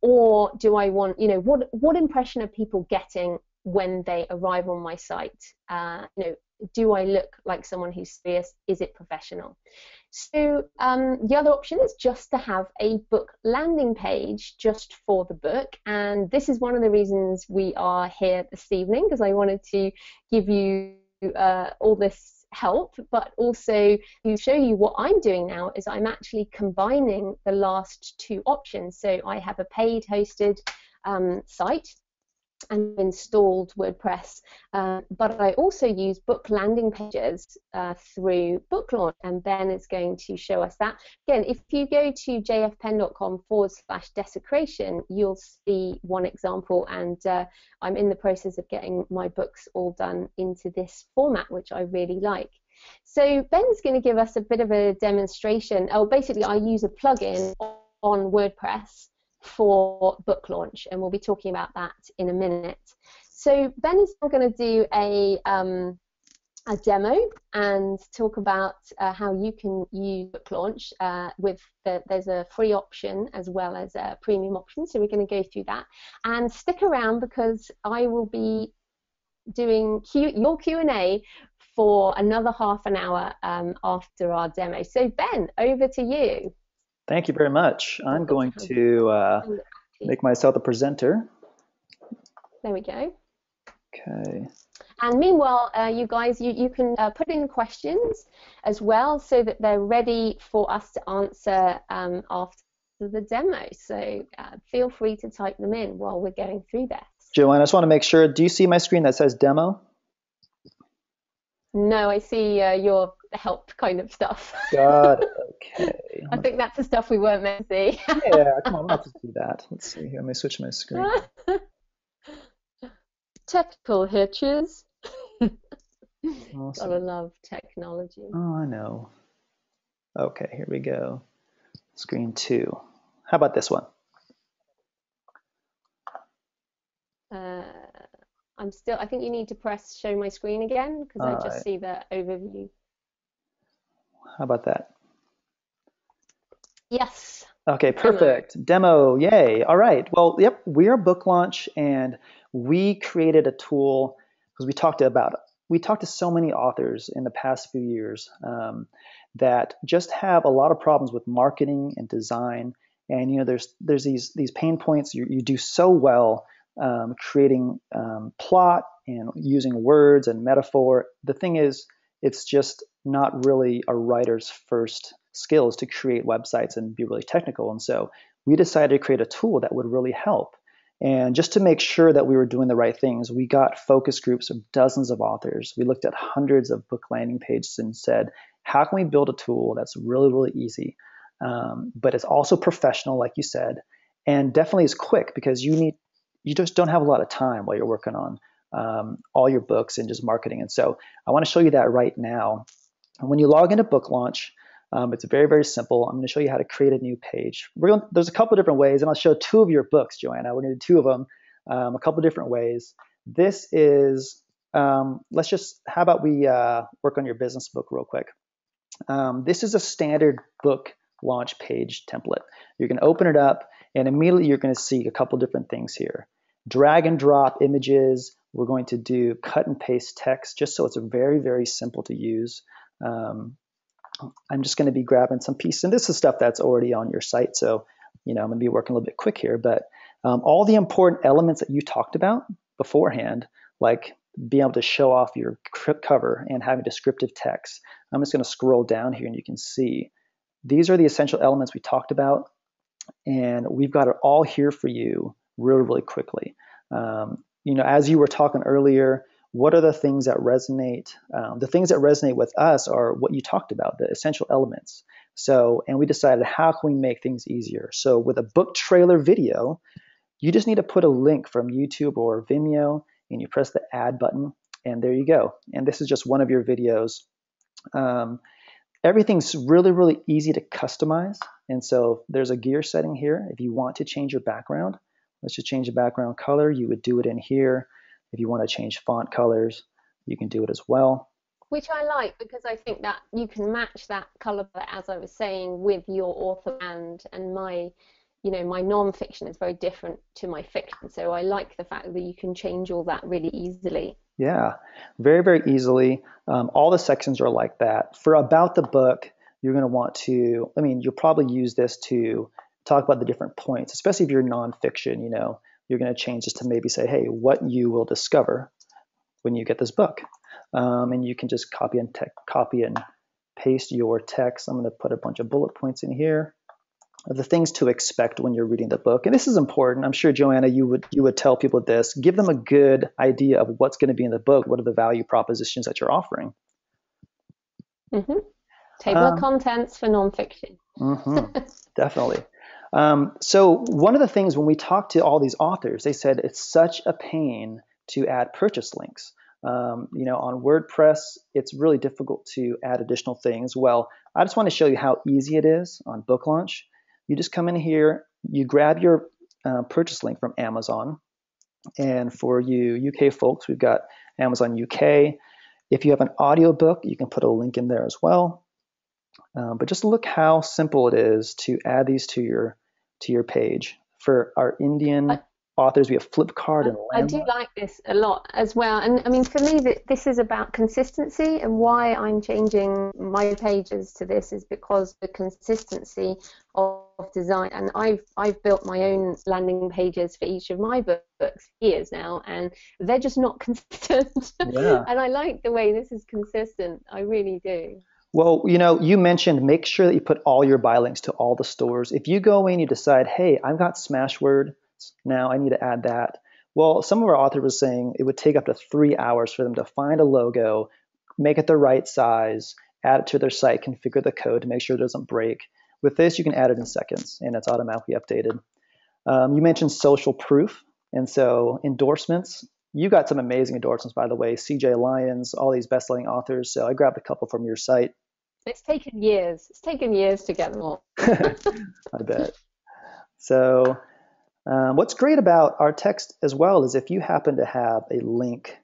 Or do I want, what impression are people getting when they arrive on my site? Do I look like someone who's serious? Is it professional? So the other option is just to have a book landing page just for the book, and this is one of the reasons we are here this evening, because I wanted to give you all this help, but also to show you what I'm doing now is I'm actually combining the last two options. So I have a paid hosted site and installed WordPress, but I also use book landing pages through Booklaunch, and Ben is going to show us that. Again, if you go to jfpen.com/desecration, you'll see one example, and I'm in the process of getting my books all done into this format, which I really like. So Ben's going to give us a bit of a demonstration. Basically, I use a plugin on WordPress for Booklaunch, and we'll be talking about that in a minute. So Ben is now going to do a demo and talk about how you can use Booklaunch there's a free option as well as a premium option, so we're going to go through that. And stick around, because I will be doing your Q&A for another half an hour after our demo. So Ben, over to you. Thank you very much. I'm going to make myself the presenter. There we go. Okay. And meanwhile, you guys, you can put in questions as well, so that they're ready for us to answer after the demo. So feel free to type them in while we're going through this. Joanna, I just want to make sure, do you see my screen that says demo? No, I see your help kind of stuff. Got it. Okay. I think that's the stuff we weren't meant to see. Yeah, come on, let's do that. Let's see here. Let me switch my screen. Technical hitches. Awesome. Gotta love technology. Oh, I know. Okay, here we go. Screen 2. How about this one? I think you need to press show my screen again, because I just see the overview. How about that? Yes. Okay, perfect. Demo, yay. All right. Well, yep, we are Booklaunch, and we created a tool because we talked to so many authors in the past few years that just have a lot of problems with marketing and design. And there's these pain points. You do so well creating plot and using words and metaphor. The thing is, it's just not really a writer's first skill is to create websites and be really technical. And so we decided to create a tool that would really help. And just to make sure that we were doing the right things, we got focus groups of dozens of authors. We looked at hundreds of book landing pages and said, how can we build a tool that's really, really easy, but it's also professional, like you said, and definitely is quick, because you just don't have a lot of time while you're working on all your books and just marketing. And so I want to show you that right now. When you log into Booklaunch, it's very, very simple. I'm going to show you how to create a new page. There's a couple of different ways, and I'll show 2 of your books, Joanna. We're going to do 2 of them, a couple of different ways. This is, how about we work on your business book real quick. This is a standard book launch page template. You're going to open it up, and immediately you're going to see a couple different things here. Drag and drop images. We're going to do cut and paste text just so it's very, very simple to use. I'm just going to be grabbing some pieces, and this is stuff that's already on your site, so I'm going to be working a little bit quick here, but all the important elements that you talked about beforehand, like being able to show off your cover and having descriptive text. I'm just going to scroll down here, and you can see these are the essential elements we talked about, and we've got it all here for you really, really quickly. As you were talking earlier, what are the things that resonate? The things that resonate with us are what you talked about, the essential elements. And we decided, how can we make things easier? So with a book trailer video, you just need to put a link from YouTube or Vimeo, and you press the add button, and there you go. And this is just one of your videos. Everything's really, really easy to customize. And so there's a gear setting here. If you want to change your background, let's just change the background color. You would do it in here. If you want to change font colors, you can do it as well. Which I like, because I think that you can match that color, as I was saying, with your author brand. And my non-fiction is very different to my fiction. So I like the fact that you can change all that really easily. Yeah, very, very easily. All the sections are like that. For about the book, you're going to want to, you'll probably use this to talk about the different points, especially if you're nonfiction, you're going to change this to maybe say, hey, what you will discover when you get this book. And you can just copy and paste your text. I'm going to put a bunch of bullet points in here of the things to expect when you're reading the book. And this is important. I'm sure, Joanna, you would tell people this. Give them a good idea of what's going to be in the book. What are the value propositions that you're offering? Mm-hmm. Table of contents for nonfiction. Mm-hmm. Definitely. So one of the things when we talked to all these authors, they said it's such a pain to add purchase links. On WordPress, it's really difficult to add additional things. Well, I just want to show you how easy it is on Booklaunch. You just come in here, you grab your purchase link from Amazon. And for you UK folks, we've got Amazon UK. If you have an audiobook, you can put a link in there as well. But just look how simple it is to add these to your page. For our Indian authors, we have Flipkart and Landmark. I do like this a lot as well. And for me, this is about consistency, and why I'm changing my pages to this is because the consistency of design. And I've built my own landing pages for each of my books years now, and they're just not consistent. Yeah. And I like the way this is consistent. I really do. Well, you mentioned make sure that you put all your buy links to all the stores. If you go in, you decide, hey, I've got Smashword, now I need to add that. Well, some of our authors were saying it would take up to 3 hours for them to find a logo, make it the right size, add it to their site, configure the code to make sure it doesn't break. With this, you can add it in seconds, and it's automatically updated. You mentioned social proof, and so endorsements. You got some amazing endorsements, by the way, CJ Lyons, all these best-selling authors. So I grabbed a couple from your site. It's taken years. It's taken years to get them all. I bet. So what's great about our text as well is if you happen to have a link,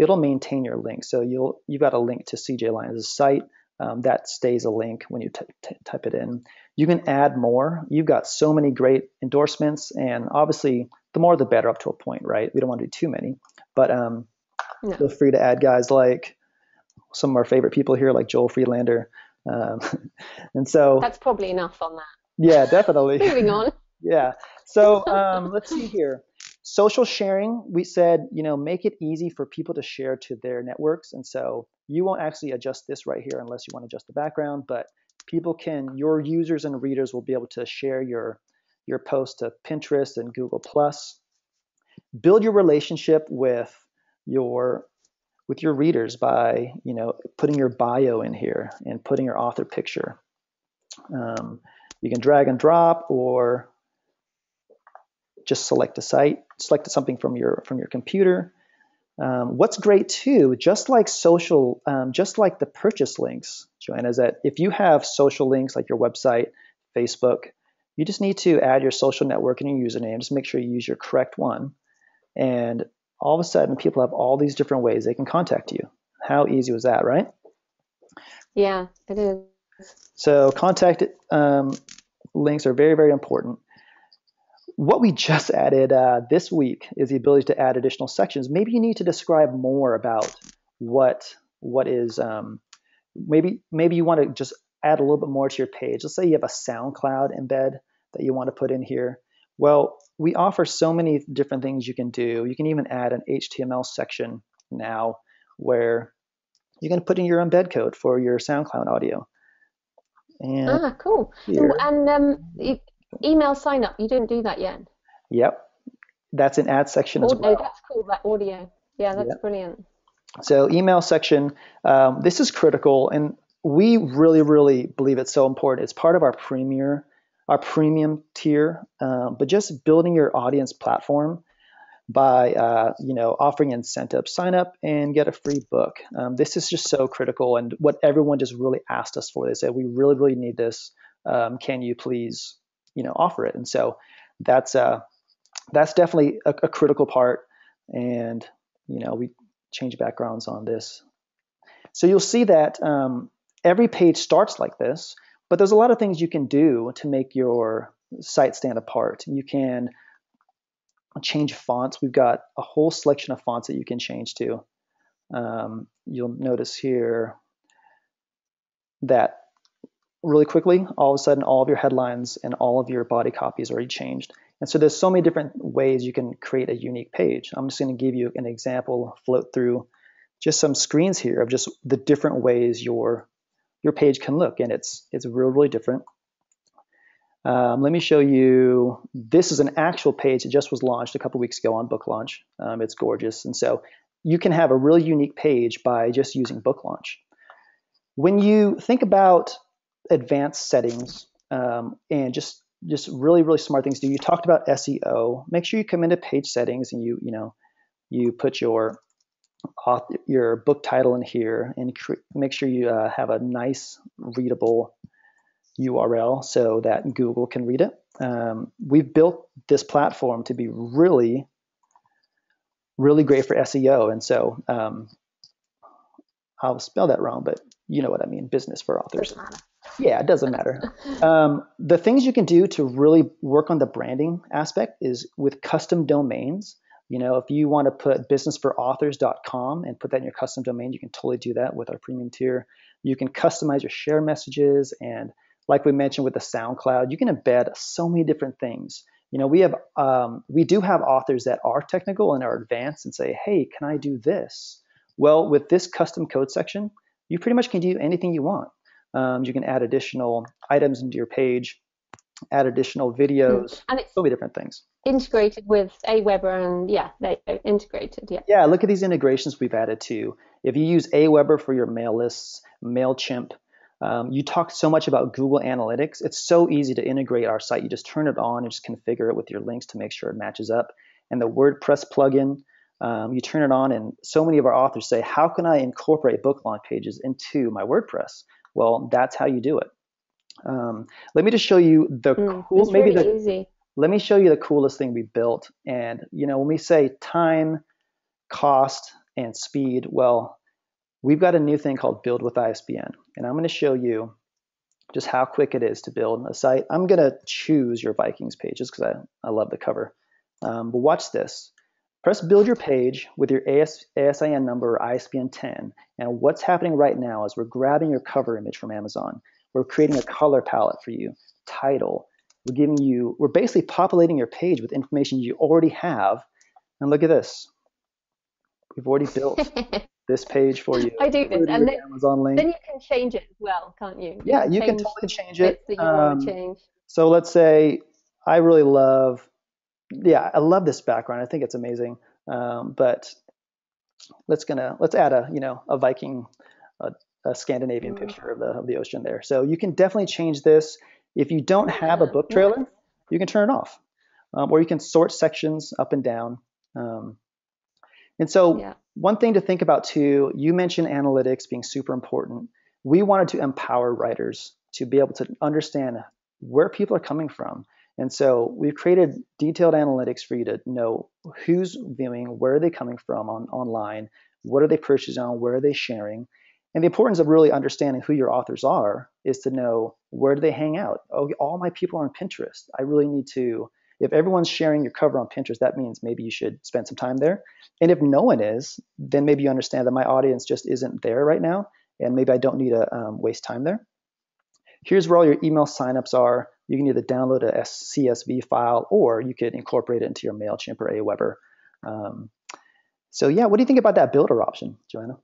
it'll maintain your link. So you've got a link to CJ Lyons' site. That stays a link when you type it in. You can add more. You've got so many great endorsements, and obviously the more the better up to a point, right? We don't want to do too many, but No. Feel free to add guys like some of our favorite people here, like Joel Friedlander. And so that's probably enough on that. Yeah, definitely. Moving on. Yeah. So let's see here. Social sharing, we said, make it easy for people to share to their networks. And so you won't actually adjust this right here unless you want to adjust the background, but your users and readers will be able to share your post to Pinterest and Google+. Build your relationship with your readers by, putting your bio in here and putting your author picture. You can drag and drop, or just select a site, select something from your computer. What's great too, just like the purchase links, Joanna, is that if you have social links like your website, Facebook, you just need to add your social network and your username. Just make sure you use your correct one. And all of a sudden, people have all these different ways they can contact you. How easy was that, right? Yeah, it is. So contact links are very, very important. What we just added this week is the ability to add additional sections. Maybe you need to describe more about what is maybe you want to just add a little bit more to your page. Let's say you have a SoundCloud embed that you want to put in here. Well, we offer so many different things you can do. You can even add an HTML section now where you can put in your embed code for your SoundCloud audio. And Ah, cool. here, And email sign up, you didn't do that yet. yep, that's an ad section as Audio, well. that's cool, that audio. Yeah, that's Yep. brilliant. So email section, this is critical, and we really, really believe it's so important. It's part of our premium tier, but just building your audience platform by offering incentives, sign up and get a free book. This is just so critical, and what everyone just really asked us for. They said we really, really need this. Can you please offer it? And so that's definitely a critical part, and we change backgrounds on this. So you'll see that every page starts like this, but there's a lot of things you can do to make your site stand apart. You can change fonts. We've got a whole selection of fonts that you can change to. You'll notice here that really quickly, all of a sudden, all of your headlines and all of your body copy is already changed. And so there's so many different ways you can create a unique page. I'm just going to give you an example, float through just some screens here of just the different ways your page can look, and it's really different. Let me show you. This is an actual page that just was launched a couple weeks ago on Booklaunch. It's gorgeous, and so you can have a really unique page by just using Booklaunch. When you think about advanced settings and just really, really smart things to do, you talked about SEO. Make sure you come into page settings and you put your book title in here, and make sure you have a nice readable URL so that Google can read it. We've built this platform to be really, really great for SEO, and so I'll spell that wrong, but you know what I mean, business for authors. Doesn't matter. Yeah, it doesn't matter. The things you can do to really work on the branding aspect is with custom domains. If you want to put businessforauthors.com and put that in your custom domain, you can totally do that with our premium tier. You can customize your share messages, and like we mentioned with the SoundCloud, you can embed so many different things. We do have authors that are technical and are advanced and say, hey, can I do this? Well, with this custom code section, you pretty much can do anything you want. You can add additional items into your page, add additional videos, And it's so many different things. integrated with Aweber, and yeah, they're integrated. Yeah. Yeah, look at these integrations we've added too. If you use Aweber for your mail lists, MailChimp, you talk so much about Google Analytics. It's so easy to integrate our site. You just turn it on and just configure it with your links to make sure it matches up. And the WordPress plugin, you turn it on, and so many of our authors say, how can I incorporate book launch pages into my WordPress? Well, that's how you do it. Let me just show you the It's really easy. let me show you the coolest thing we built. And when we say time, cost, and speed, well, we've got a new thing called Build with ISBN, and I'm going to show you just how quick it is to build a site. I'm going to choose your Vikings pages because I love the cover. But watch this. Press build your page with your ASIN number or ISBN 10. And what's happening right now is we're grabbing your cover image from Amazon. We're creating a color palette for you, title. We're basically populating your page with information you already have. And look at this. We've already built this page for you. I do this, and then, Amazon link. then you can change it as well, can't you? Yeah, you can change totally change bits it. that you want to change. So let's say I love this background. I think it's amazing. But let's add a Viking, a Scandinavian picture of the ocean there. So you can definitely change this. If you don't have a book trailer, Nice. you can turn it off, or you can sort sections up and down. And so Yeah. one thing to think about too, you mentioned analytics being super important. We wanted to empower writers to be able to understand where people are coming from. And so we've created detailed analytics for you to know who's viewing, where are they coming from online, what are they purchasing on, where are they sharing. And the importance of really understanding who your authors are is to know, where do they hang out? Oh, all my people are on Pinterest. I really need to, if everyone's sharing your cover on Pinterest, that means maybe you should spend some time there. And if no one is, then maybe you understand that my audience just isn't there right now, and maybe I don't need to waste time there. Here's where all your email signups are. You can either download a CSV file, or you could incorporate it into your MailChimp or Aweber. So yeah, what do you think about that builder option, Joanna?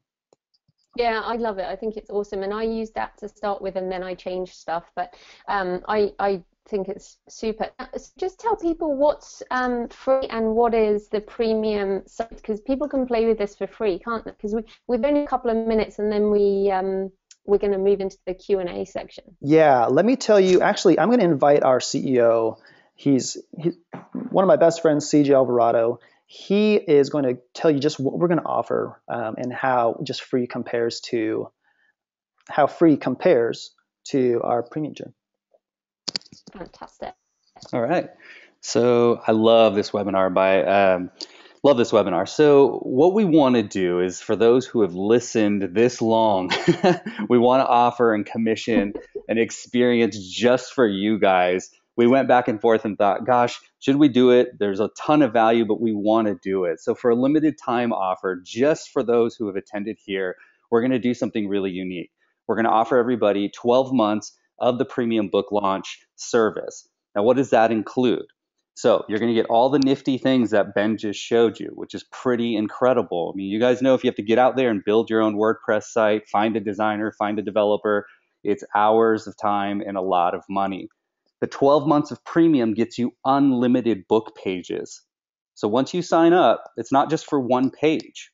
Yeah, I love it. I think it's awesome, and I use that to start with, and then I change stuff. But I think it's super. Just tell people what's free and what is the premium site, because people can play with this for free, can't they? Because we've only a couple of minutes, and then we're going to move into the Q&A section. Yeah, let me tell you. Actually, I'm going to invite our CEO. He's one of my best friends, CJ Alvarado. He is going to tell you just what we're going to offer, and how just free compares to our premium tier. Fantastic. All right. So I love this webinar. Love this webinar. So what we want to do is, for those who have listened this long, we want to offer and commission an experience just for you guys. We went back and forth and thought, gosh, should we do it? There's a ton of value, but we want to do it. So for a limited time offer, just for those who have attended here, we're going to do something really unique. We're going to offer everybody 12 months of the premium book launch service. Now, what does that include? So you're going to get all the nifty things that Ben just showed you, which is pretty incredible. I mean, you guys know if you have to get out there and build your own WordPress site, find a designer, find a developer, it's hours of time and a lot of money. The 12 months of premium gets you unlimited book pages. So once you sign up, it's not just for one page.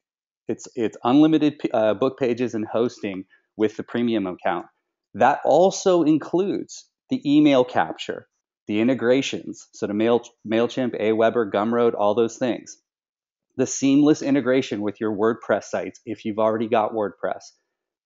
It's unlimited book pages and hosting with the premium account. That also includes the email capture, the integrations, so to MailChimp, Aweber, Gumroad, all those things. The seamless integration with your WordPress sites if you've already got WordPress.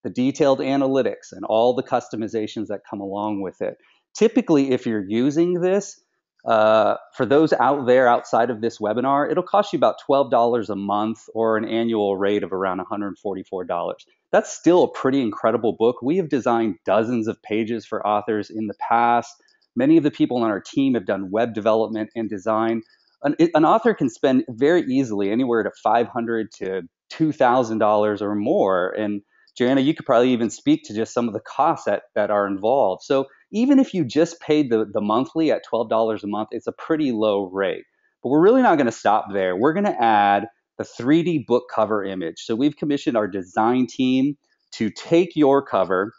The detailed analytics and all the customizations that come along with it. Typically, if you're using this, for those out there outside of this webinar, it'll cost you about $12 a month, or an annual rate of around $144. That's still a pretty incredible book. We have designed dozens of pages for authors in the past. Many of the people on our team have done web development and design. An author can spend very easily anywhere to $500 to $2,000 or more. And Joanna, you could probably even speak to just some of the costs that are involved. So even if you just paid the monthly at $12 a month, it's a pretty low rate. But we're really not going to stop there. We're going to add the 3D book cover image. So we've commissioned our design team to take your cover,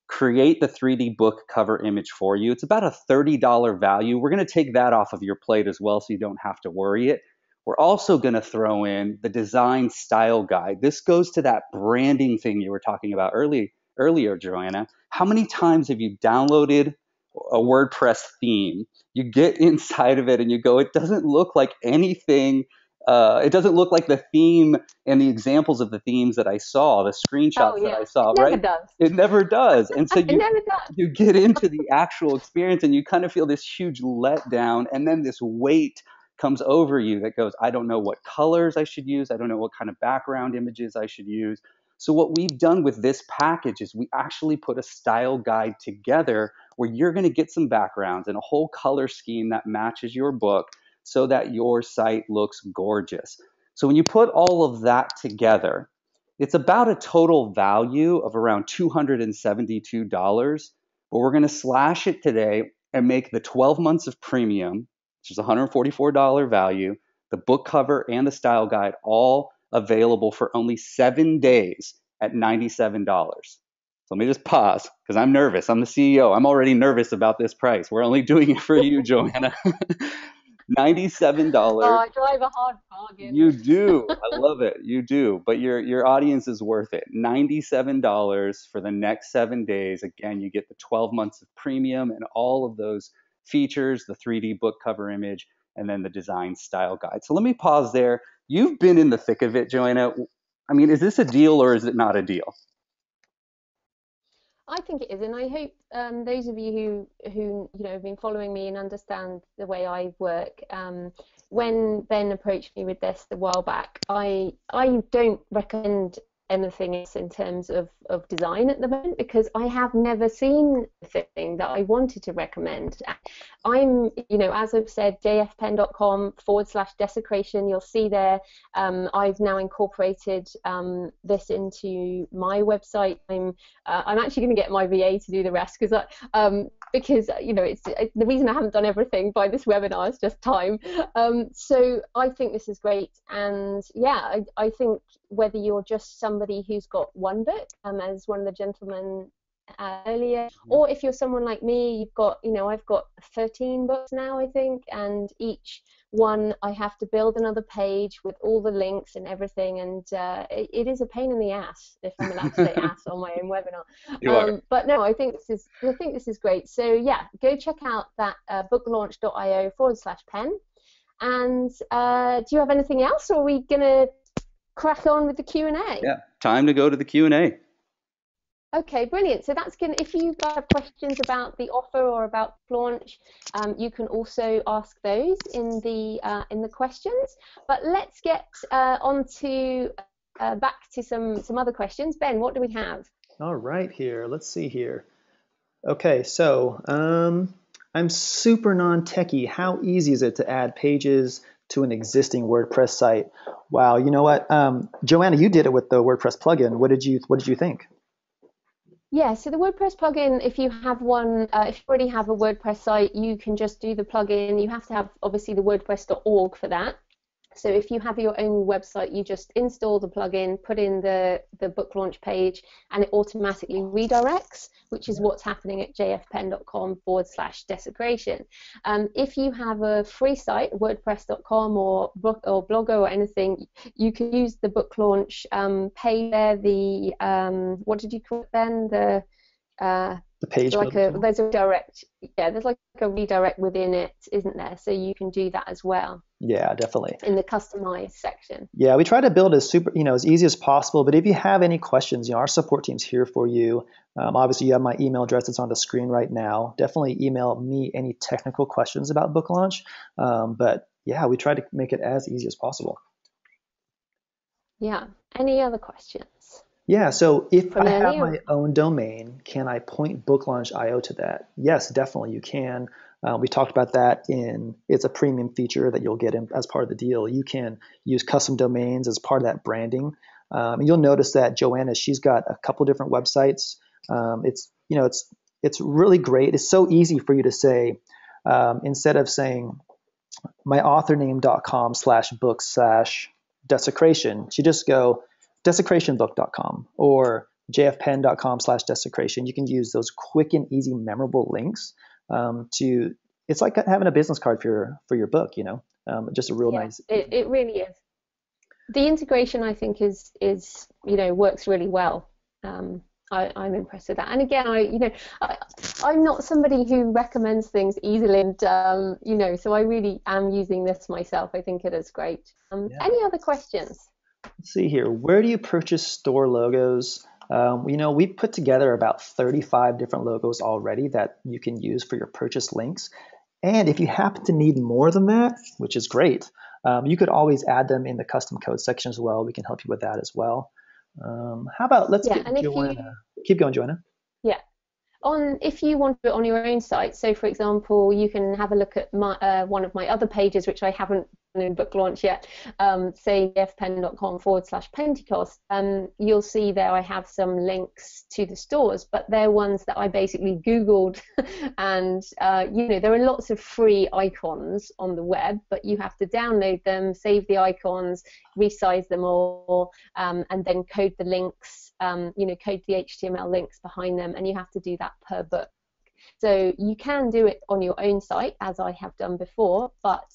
create the 3D book cover image for you. It's about a $30 value. We're going to take that off of your plate as well, so you don't have to worry it. We're also going to throw in the design style guide. This goes to that branding thing you were talking about earlier, Joanna. How many times have you downloaded a WordPress theme? You get inside of it and you go, it doesn't look like anything. It doesn't look like the theme and the examples of the themes that I saw, the screenshots that I saw, it never right? does. It never does. And so It never does. you get into the actual experience and you kind of feel this huge letdown, and then this weight comes over you that goes, I don't know what colors I should use. I don't know what kind of background images I should use. So what we've done with this package is we actually put a style guide together where you're going to get some backgrounds and a whole color scheme that matches your book so that your site looks gorgeous. So when you put all of that together, it's about a total value of around $272, but we're going to slash it today and make the 12 months of premium, which is $144 value, the book cover and the style guide, all available for only 7 days at $97. So let me just pause because I'm nervous. I'm the CEO. I'm already nervous about this price. We're only doing it for you, Joanna. $97. Oh, I drive a hard bargain. You do. I love it. You do. But your audience is worth it. $97 for the next 7 days. Again, you get the 12 months of premium and all of those features, the 3D book cover image, and then the design style guide. So let me pause there. You've been in the thick of it, Joanna. I mean, is this a deal or is it not a deal? I think it is, and I hope those of you who have been following me and understand the way I work. When Ben approached me with this a while back, I don't recommend anything else in terms of design at the moment, because I have never seen the thing that I wanted to recommend. I'm, as I've said, jfpen.com/desecration. You'll see there, I've now incorporated this into my website. I'm actually going to get my VA to do the rest, because it's the reason I haven't done everything by this webinar is just time. So I think this is great, and yeah, I think whether you're just somebody who's got one book, as one of the gentlemen earlier, or if you're someone like me, you've got, I've got 13 books now, I think, and each one I have to build another page with all the links and everything, and it is a pain in the ass, if I'm allowed to say ass on my own webinar. But no, I think this is great. So yeah, go check out that booklaunch.io/pen. And do you have anything else, or are we gonna crack on with the Q&A? Yeah, time to go to the Q&A. Okay, brilliant. So that's good. If you have questions about the offer or about launch, you can also ask those in the questions. But let's get on to back to some other questions. Ben, what do we have? All right, here. Let's see here. Okay, so I'm super non-techie. How easy is it to add pages to an existing WordPress site? Wow, you know what, Joanna, you did it with the WordPress plugin. What did you think? Yeah, so the WordPress plugin, if you have one, if you already have a WordPress site, you can just do the plugin. You have to have, obviously, the WordPress.org for that. So if you have your own website, you just install the plugin, put in the book launch page, and it automatically redirects, which is what's happening at jfpen.com/desecration. If you have a free site, WordPress.com or Blogger or anything, you can use the book launch page there. What did you call it then? The page. There's a redirect. Yeah, there's like a redirect within it, isn't there? So you can do that as well. Yeah, definitely. In the customize section. Yeah, we try to build as easy as possible. But if you have any questions, our support team's here for you. Obviously, you have my email address that's on the screen right now. Definitely email me any technical questions about book launch. But yeah, we try to make it as easy as possible. Yeah. Any other questions? Yeah, so if I have my own domain, can I point Booklaunch.io to that? Yes, definitely you can. We talked about that it's a premium feature that you'll get as part of the deal. You can use custom domains as part of that branding. You'll notice that Joanna, she's got a couple different websites. It's really great. It's so easy for you to say, instead of saying myauthorname.com/book/desecration, you just go desecrationbook.com or jfpen.com/desecration. You can use those quick and easy memorable links it's like having a business card for your book, just a real nice. It really is. The integration, I think, is works really well. I'm impressed with that. And again, I'm not somebody who recommends things easily, and so I really am using this myself. I think it is great. Any other questions? Let's see here. Where do you purchase store logos? We put together about 35 different logos already that you can use for your purchase links. And if you happen to need more than that, which is great, you could always add them in the custom code section as well. We can help you with that as well. How about let's get Joanna. Keep going, Joanna. Yeah. If you want to do it on your own site, so for example, you can have a look at one of my other pages, which I haven't done in book launch yet, say jfpen.com/Pentecost. You'll see there I have some links to the stores, but they're ones that I basically Googled, and there are lots of free icons on the web, but you have to download them, save the icons, resize them all, and then code the links. Code the HTML links behind them, and you have to do that per book. So you can do it on your own site, as I have done before, but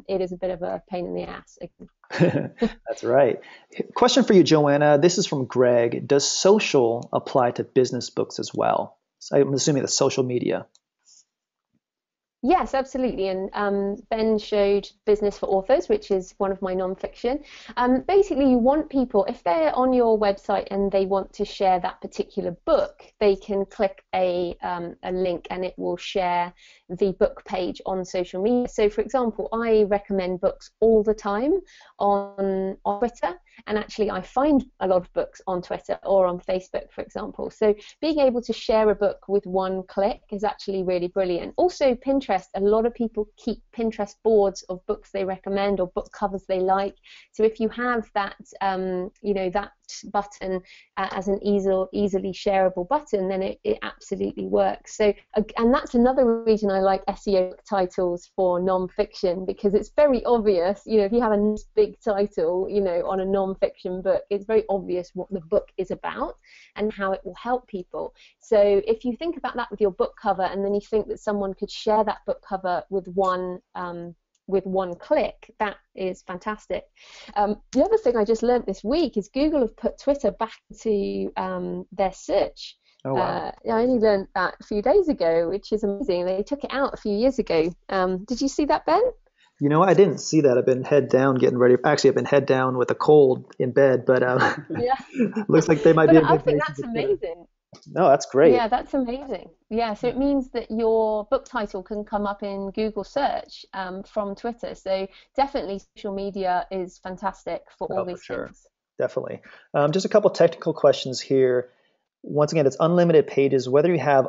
it is a bit of a pain in the ass. That's right. Question for you, Joanna. This is from Greg. Does social apply to business books as well? So I'm assuming the social media. Yes, absolutely. And Ben showed Business for Authors, which is one of my nonfiction. Basically, you want people, if they're on your website and they want to share that particular book, they can click a link and it will share the book page on social media. So, for example, I recommend books all the time on Twitter, and actually, I find a lot of books on Twitter or on Facebook, for example. So, being able to share a book with one click is actually really brilliant. Also, Pinterest, a lot of people keep Pinterest boards of books they recommend or book covers they like. So if you have that, that button as an easily shareable button, then it absolutely works. So, and that's another reason I like SEO titles for non-fiction, because it's very obvious, if you have a big title, on a non-fiction book, it's very obvious what the book is about and how it will help people. So if you think about that with your book cover, and then you think that someone could share that book cover with one click, that is fantastic. The other thing I just learned this week is Google have put Twitter back to their search. Oh, wow. I only learned that a few days ago, which is amazing. They took it out a few years ago. Did you see that, Ben? I didn't see that. I've been head down getting ready. Actually, I've been head down with a cold in bed, but Yeah. looks like they might But be a I good think place that's to put it. amazing. No, that's great. Yeah, that's amazing. Yeah, so it means that your book title can come up in Google search from Twitter. So definitely social media is fantastic for all Oh, for these sure. things. Definitely. Just a couple technical questions here. Once again, it's unlimited pages. Whether you have,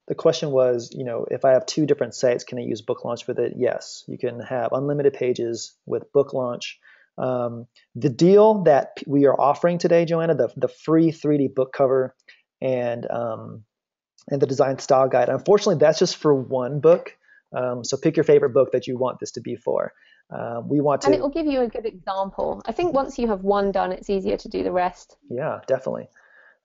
the question was, if I have two different sites, can I use Booklaunch with it? Yes, you can have unlimited pages with Booklaunch. The deal that we are offering today, Joanna, the free 3D book cover and the design style guide. Unfortunately, that's just for one book. So pick your favorite book that you want this to be for. We want And it to, will give you a good example. I think once you have one done, it's easier to do the rest. yeah, definitely.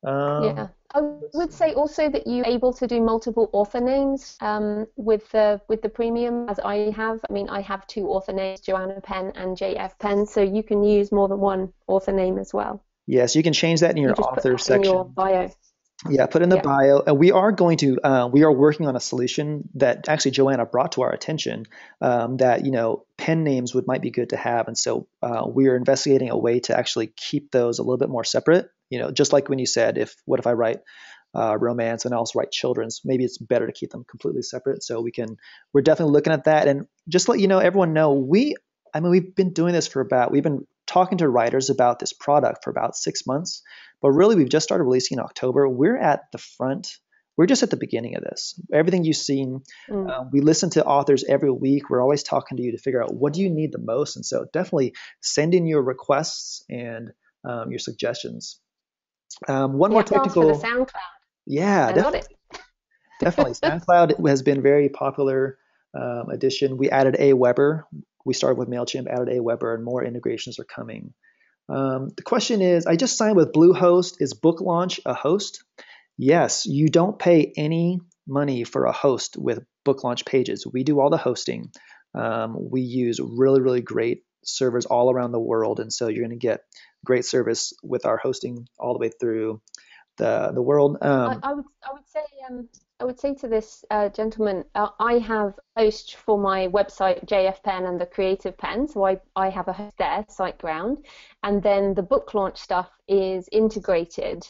Yeah. I Let's would see. say also that you're able to do multiple author names with the premium, as I have. I mean, I have two author names, Joanna Penn and JF Penn, so you can use more than one author name as well. Yes, you can change that in You your just put author that in your section. bio. Yeah, put in the Yeah. bio. And we are going to, we are working on a solution that actually Joanna brought to our attention, that, pen names might be good to have. And so we are investigating a way to actually keep those a little bit more separate. Just like when you said, what if I write romance and I also write children's, maybe it's better to keep them completely separate. So we're definitely looking at that. And just let everyone know, we've been doing this we've been talking to writers about this product for about 6 months, but really we've just started releasing in October. We're at the front. We're just at the beginning of this. Everything you've seen, we listen to authors every week. We're always talking to you to figure out what do you need the most. And so definitely send in your requests and your suggestions. One more Yeah, ask for the technical, SoundCloud. yeah, I got it. definitely. SoundCloud has been very popular addition. We added Aweber. We started with MailChimp, added Aweber, and more integrations are coming. The question is, I just signed with Bluehost. Is Booklaunch a host? Yes, you don't pay any money for a host with Booklaunch pages. We do all the hosting. We use really, really great servers all around the world, and so you're going to get great service with our hosting all the way through the world. I would say to this gentleman, I have a host for my website, JF Pen and the Creative Pen, so I have a host there, SiteGround, and then the book launch stuff is integrated.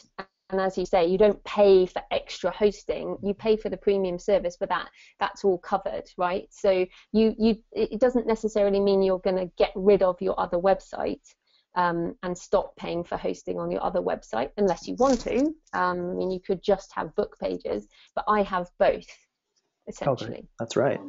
And as you say, you don't pay for extra hosting; you pay for the premium service, but that's all covered, right? So it doesn't necessarily mean you're going to get rid of your other website. And stop paying for hosting on your other website unless you want to. I mean, you could just have book pages, but I have both, essentially. Okay, that's right.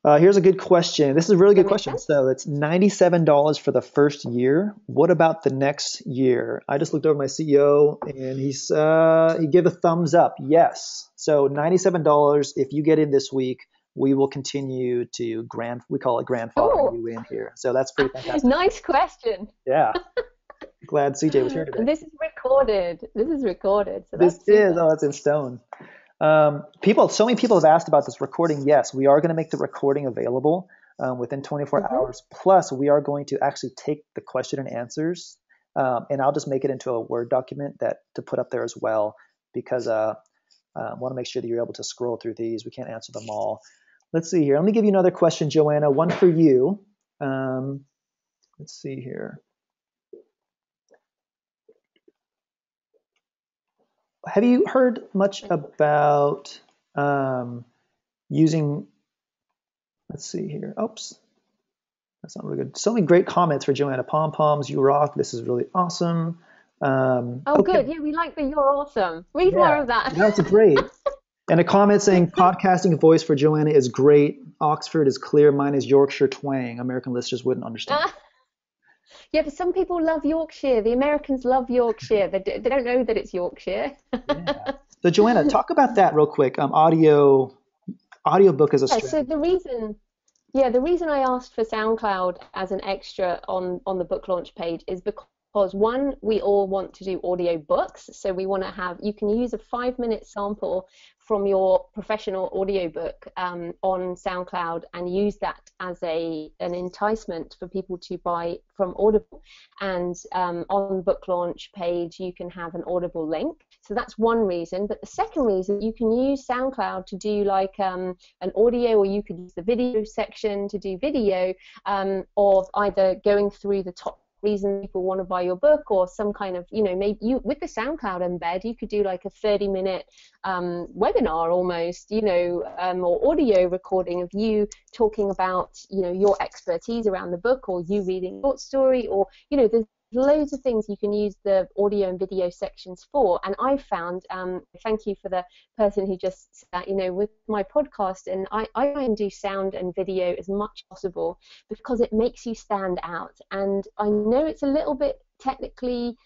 Here's a good question. This is a really Does good that make question. sense? So it's $97 for the first year. What about the next year? I just looked over my CEO and he gave a thumbs up. Yes. So $97. If you get in this week, we will continue to we call it grandfathering you in here. So that's pretty fantastic. Nice question. Yeah. Glad CJ was here today. And this is recorded. So This that's is, super. it's in stone. So many people have asked about this recording. Yes, we are going to make the recording available within 24 hours. Plus, we are going to actually take the question and answers, and I'll just make it into a Word document to put up there as well, because I want to make sure that you're able to scroll through these. We can't answer them all. Let's see here. Let me give you another question, Joanna. One for you. Let's see here. Have you heard much about using, let's see here. Oops, that's not really good. So many great comments for Joanna. Pom-poms, you rock. This is really awesome. Oh, Okay. good. Yeah, we like the "you're awesome." Read more Yeah, of that. that's great. And a comment saying podcasting voice for Joanna is great. Oxford is clear. Mine is Yorkshire twang. American listeners wouldn't understand. Yeah, but some people love Yorkshire. The Americans love Yorkshire. They don't know that it's Yorkshire. Yeah. So Joanna, talk about that real quick. Audiobook as a Yeah, so strategy. the reason I asked for SoundCloud as an extra on the book launch page is because one, we all want to do audio books, so we want to have you can use a 5-minute sample from your professional audiobook on SoundCloud and use that as an enticement for people to buy from Audible. And on the book launch page, you can have an Audible link. So that's one reason. But the second reason, you can use SoundCloud to do like an audio, or you could use the video section to do video of either going through the top reason people want to buy your book, or some kind of, maybe you with the SoundCloud embed, you could do like a 30-minute webinar almost, or audio recording of you talking about, your expertise around the book, or you reading a short story, or, there's loads of things you can use the audio and video sections for. And I found, thank you for the person who just said that, with my podcast, and I try and do sound and video as much as possible because it makes you stand out. And I know it's a little bit technically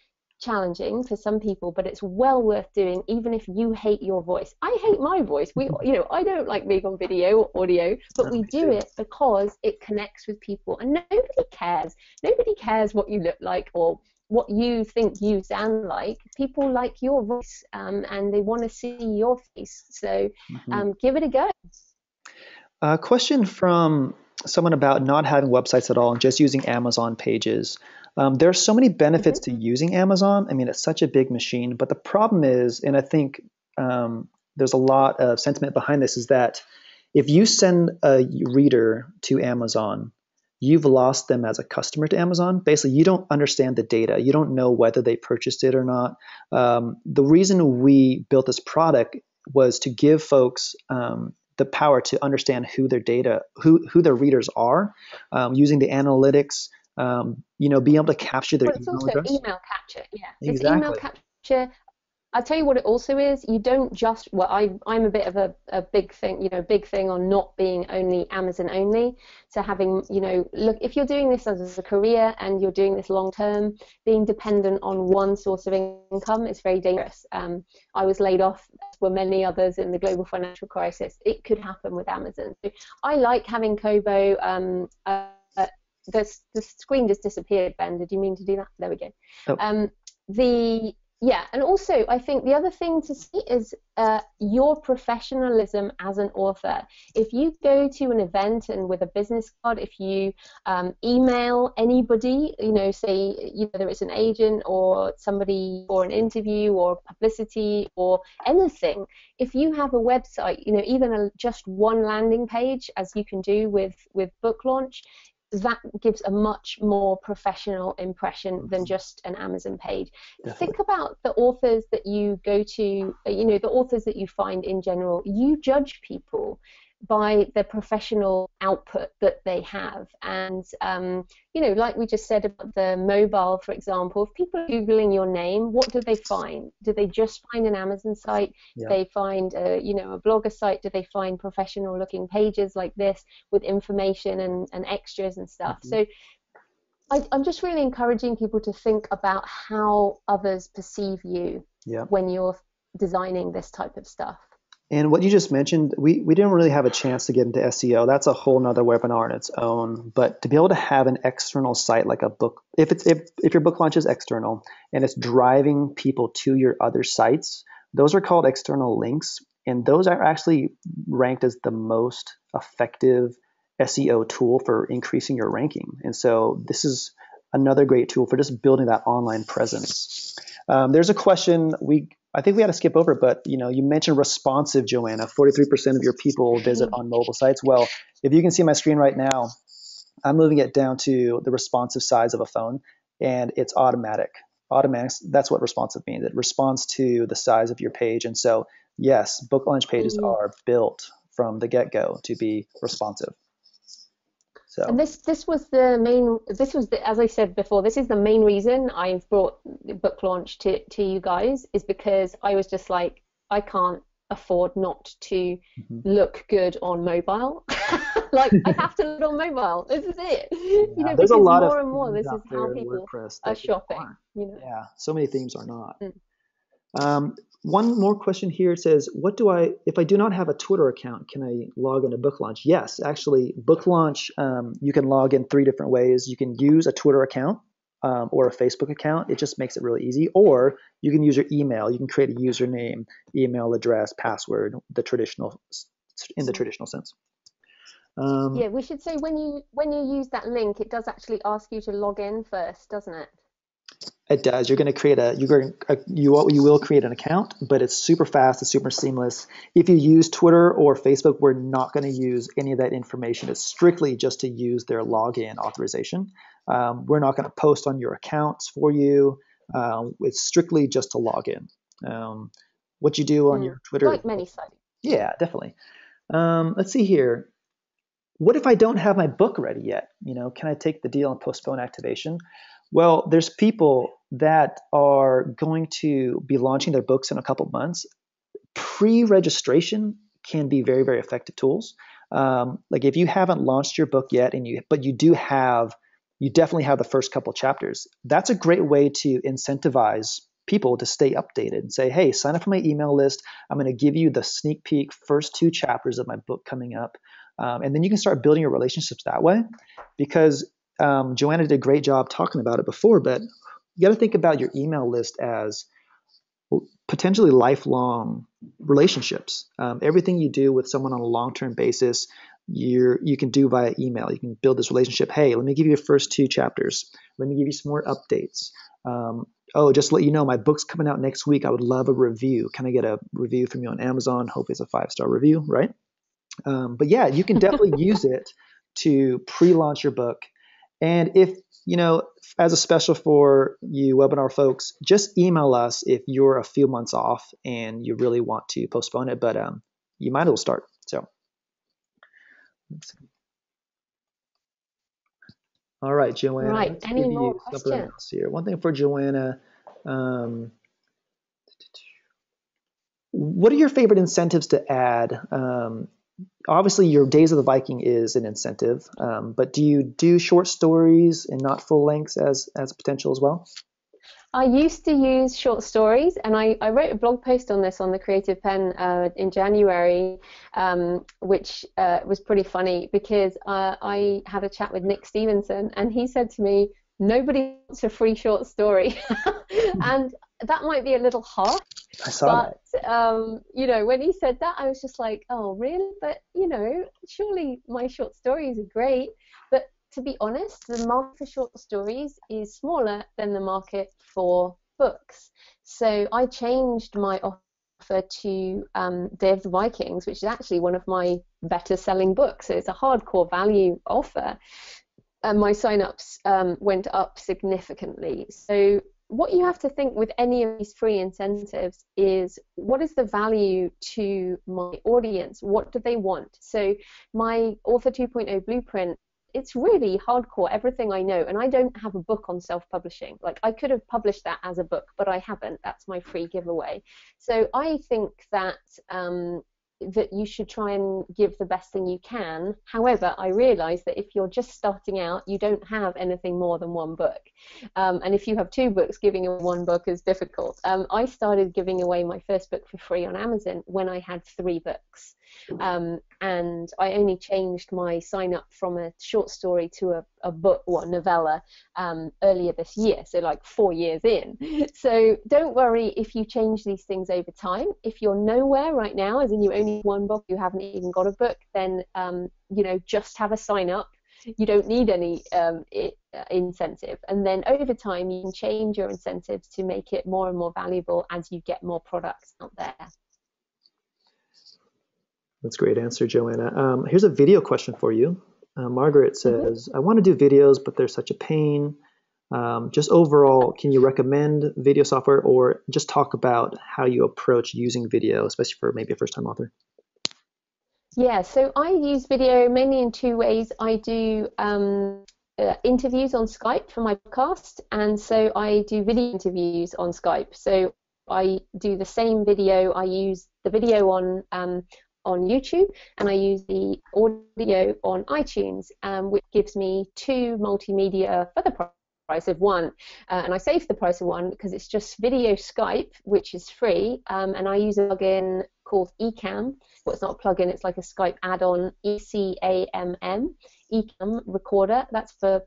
challenging for some people, but it's well worth doing, even if you hate your voice. I hate my voice. I don't like being on video or audio, but we do it because it connects with people, and nobody cares. Nobody cares what you look like or what you think you sound like. People like your voice, and they want to see your face. So give it a go. A question from someone about not having websites at all and just using Amazon pages. There are so many benefits to using Amazon. I mean, it's such a big machine, but the problem is, and I think there's a lot of sentiment behind this, is that if you send a reader to Amazon, you've lost them as a customer to Amazon. Basically, you don't understand the data. You don't know whether they purchased it or not. The reason we built this product was to give folks the power to understand who their readers are, using the analytics, being able to capture their Well, it's email also address. email capture. Yeah, it's email Exactly. capture. I'll tell you what it also is. You don't just, well, I'm a bit of a big thing on not being only Amazon only. So having, look, if you're doing this as a career and you're doing this long term, being dependent on one source of income is very dangerous. I was laid off, as were many others in the global financial crisis. It could happen with Amazon. So I like having Kobo. The screen just disappeared, Ben. Did you mean to do that? There we go. Oh. Yeah, and also I think the other thing to see is your professionalism as an author. If you go to an event and with a business card, if you email anybody, say whether it's an agent or somebody for an interview or publicity or anything, if you have a website, even just one landing page, as you can do with Book Launch, that gives a much more professional impression than just an Amazon page. Definitely. Think about the authors that you go to, the authors that you find in general. You judge people by the professional output that they have. And, like we just said about the mobile, for example, if people are Googling your name, what do they find? Do they just find an Amazon site? Yeah. They find, a blogger site? Do they find professional looking pages like this with information and extras and stuff? So I'm just really encouraging people to think about how others perceive you when you're designing this type of stuff. And what you just mentioned, we didn't really have a chance to get into SEO. That's a whole nother webinar on its own. But to be able to have an external site like a book, if your book launch is external and it's driving people to your other sites, those are called external links. And those are actually ranked as the most effective SEO tool for increasing your ranking. And so this is another great tool for just building that online presence. There's a question, I think we had to skip over, but you mentioned responsive, Joanna. 43% of your people visit on mobile sites. Well, if you can see my screen right now, I'm moving it down to the responsive size of a phone, and it's automatic. Automatic, that's what responsive means. It responds to the size of your page. And so, yes, book launch pages are built from the get-go to be responsive. So. And this was the main, as I said before, this is the main reason I've brought book launch to you guys, is because I was just like, I can't afford not to look good on mobile. Like, I have to look on mobile. This is it. Yeah, there's a lot more of and more this is how people are shopping. Yeah, so many themes are not. One more question here. It says, if I do not have a Twitter account, can I log into Book Launch? Yes, actually, Book Launch, you can log in 3 different ways. You can use a Twitter account or a Facebook account. It just makes it really easy. Or you can use your email. You can create a username, email address, password, in the traditional sense. Yeah, we should say when you use that link, it does actually ask you to log in first, doesn't it? It does. You're going to create you will create an account, but it's super fast. It's super seamless. If you use Twitter or Facebook, we're not going to use any of that information. It's strictly just to use their login authorization. We're not going to post on your accounts for you. It's strictly just to log in. What you do on your Twitter. Like many sites. Yeah, definitely. Let's see here. What if I don't have my book ready yet? Can I take the deal and postpone activation? Well, there's people that are going to be launching their books in a couple months. Pre-registration can be very, very effective tools. Like if you haven't launched your book yet, but you definitely have the first couple chapters. That's a great way to incentivize people to stay updated and say, hey, sign up for my email list. I'm going to give you the sneak peek first 2 chapters of my book coming up. And then you can start building your relationships that way, because Joanna did a great job talking about it before, but you got to think about your email list as potentially lifelong relationships. Everything you do with someone on a long-term basis, you can do via email. You can build this relationship. Hey, let me give you your first 2 chapters. Let me give you some more updates. Just to let you know, my book's coming out next week. I would love a review. Can I get a review from you on Amazon? Hopefully it's a 5-star review, right? But yeah, you can definitely use it to pre-launch your book. And if, as a special for you webinar folks, just email us if you're a few months off and you really want to postpone it, but you might as well start. So, let's see. All right, Joanna. Right, any more questions? Here. One thing for Joanna. What are your favorite incentives to add? Obviously, your Days of the Viking is an incentive, but do you do short stories and not full lengths as potential as well? I used to use short stories, and I wrote a blog post on this on the Creative Pen in January, which was pretty funny because I had a chat with Nick Stevenson, and he said to me, nobody wants a free short story. And that might be a little harsh. I saw that. When he said that, I was just like, oh, really? But, surely my short stories are great. But to be honest, the market for short stories is smaller than the market for books. So I changed my offer to Day of the Vikings, which is actually one of my better selling books. So it's a hardcore value offer. And my sign-ups went up significantly. So what you have to think with any of these free incentives is, what is the value to my audience? What do they want? So my Author 2.0 blueprint, it's really hardcore, everything I know, and I don't have a book on self-publishing. Like, I could have published that as a book, but I haven't. That's my free giveaway. So I think that that you should try and give the best thing you can. However, I realize that if you're just starting out, you don't have anything more than 1 book. And if you have 2 books, giving away 1 book is difficult. I started giving away my first book for free on Amazon when I had 3 books. And I only changed my sign up from a short story to a book or a novella earlier this year, so like 4 years in. So don't worry if you change these things over time. If you're nowhere right now, as in you only have 1 book, you haven't even got a book, then just have a sign up. you don't need any incentive. And then over time, you can change your incentives to make it more and more valuable as you get more products out there. That's a great answer, Joanna. Here's a video question for you. Margaret says, I want to do videos, but they're such a pain. Just overall, can you recommend video software, or just talk about how you approach using video, especially for maybe a first-time author? Yeah, so I use video mainly in two ways. I do interviews on Skype for my podcast, and so I do video interviews on Skype. So I do the same video. I use the video on YouTube, and I use the audio on iTunes, which gives me two multimedia for the price of one. And I save the price of one because it's just video Skype, which is free, and I use a plugin called Ecamm. Well, it's not a plugin, it's like a Skype add-on, ECAMM, Ecamm Recorder. That's for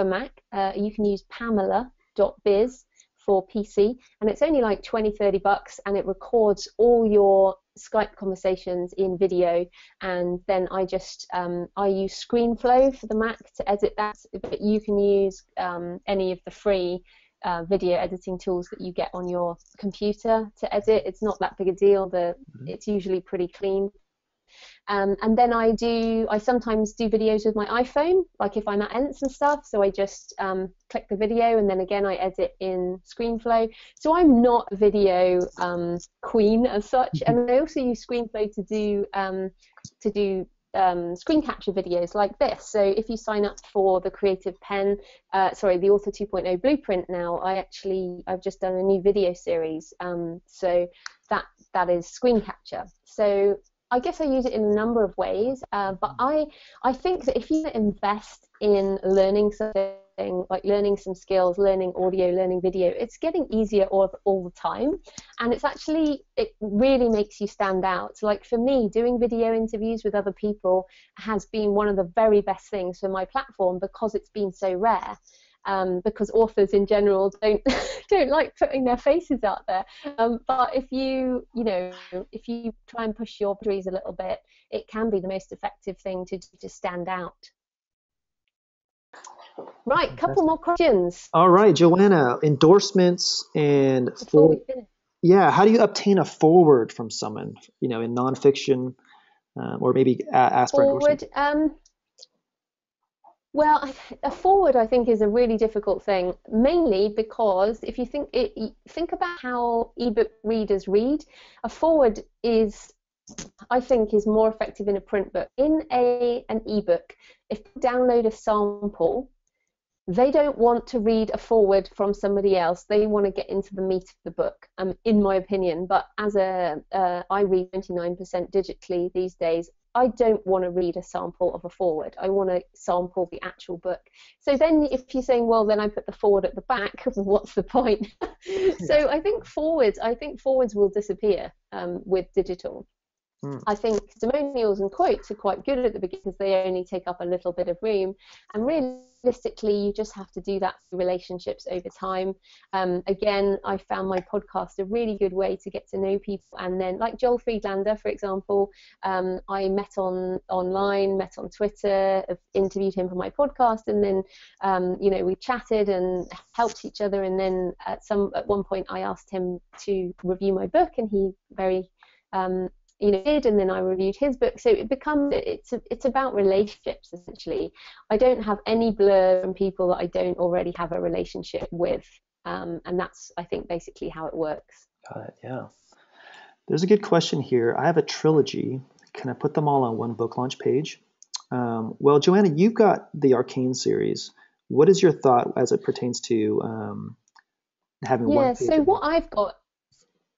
Mac. You can use Pamela.biz for PC, and it's only like $20-30, and it records all your Skype conversations in video. And then I use ScreenFlow for the Mac to edit that, but you can use any of the free video editing tools that you get on your computer to edit. It's not that big a deal. It's usually pretty clean. And then I sometimes do videos with my iPhone, like if I'm at events and stuff, so I just click the video, and then again I edit in ScreenFlow. So I'm not a video queen as such, and I also use ScreenFlow to do screen capture videos like this. So if you sign up for the Creative Pen, the Author 2.0 Blueprint now, I've just done a new video series. So that is screen capture. So I guess I use it in a number of ways, but I think that if you invest in learning something, like learning some skills, learning audio, learning video, it's getting easier all the time, and it really makes you stand out. So like for me, doing video interviews with other people has been one of the very best things for my platform, because it's been so rare. Because authors in general don't like putting their faces out there. But if you try and push your boundaries a little bit, it can be the most effective thing to stand out. Right, couple more questions. All right, Joanna, endorsements and how do you obtain a forward from someone, in nonfiction, or maybe ask for endorsement? Well, a forward, I think, is a really difficult thing, mainly because if you think about how ebook readers read, a forward I think is more effective in a print book. In an ebook, if you download a sample, they don't want to read a forward from somebody else. They want to get into the meat of the book, in my opinion. But I read 29% digitally these days. I don't want to read a sample of a forward. I want to sample the actual book. So then if you're saying, well, then I put the forward at the back, what's the point? So I think forwards will disappear with digital. I think testimonials and quotes are quite good at the beginning because they only take up a little bit of room, and realistically you just have to do that through relationships over time. Again, I found my podcast a really good way to get to know people, and then like Joel Friedlander, for example, I met online, met on Twitter, I've interviewed him for my podcast, and then we chatted and helped each other, and then at one point I asked him to review my book, and he very did, and then I reviewed his book. So it's about relationships, essentially. I don't have any blur from people that I don't already have a relationship with, and that's, I think, basically how it works. Got it. Yeah. There's a good question here. I have a trilogy. Can I put them all on one book launch page? Well, Joanna, you've got the Arcane series. What is your thought as it pertains to having one page? So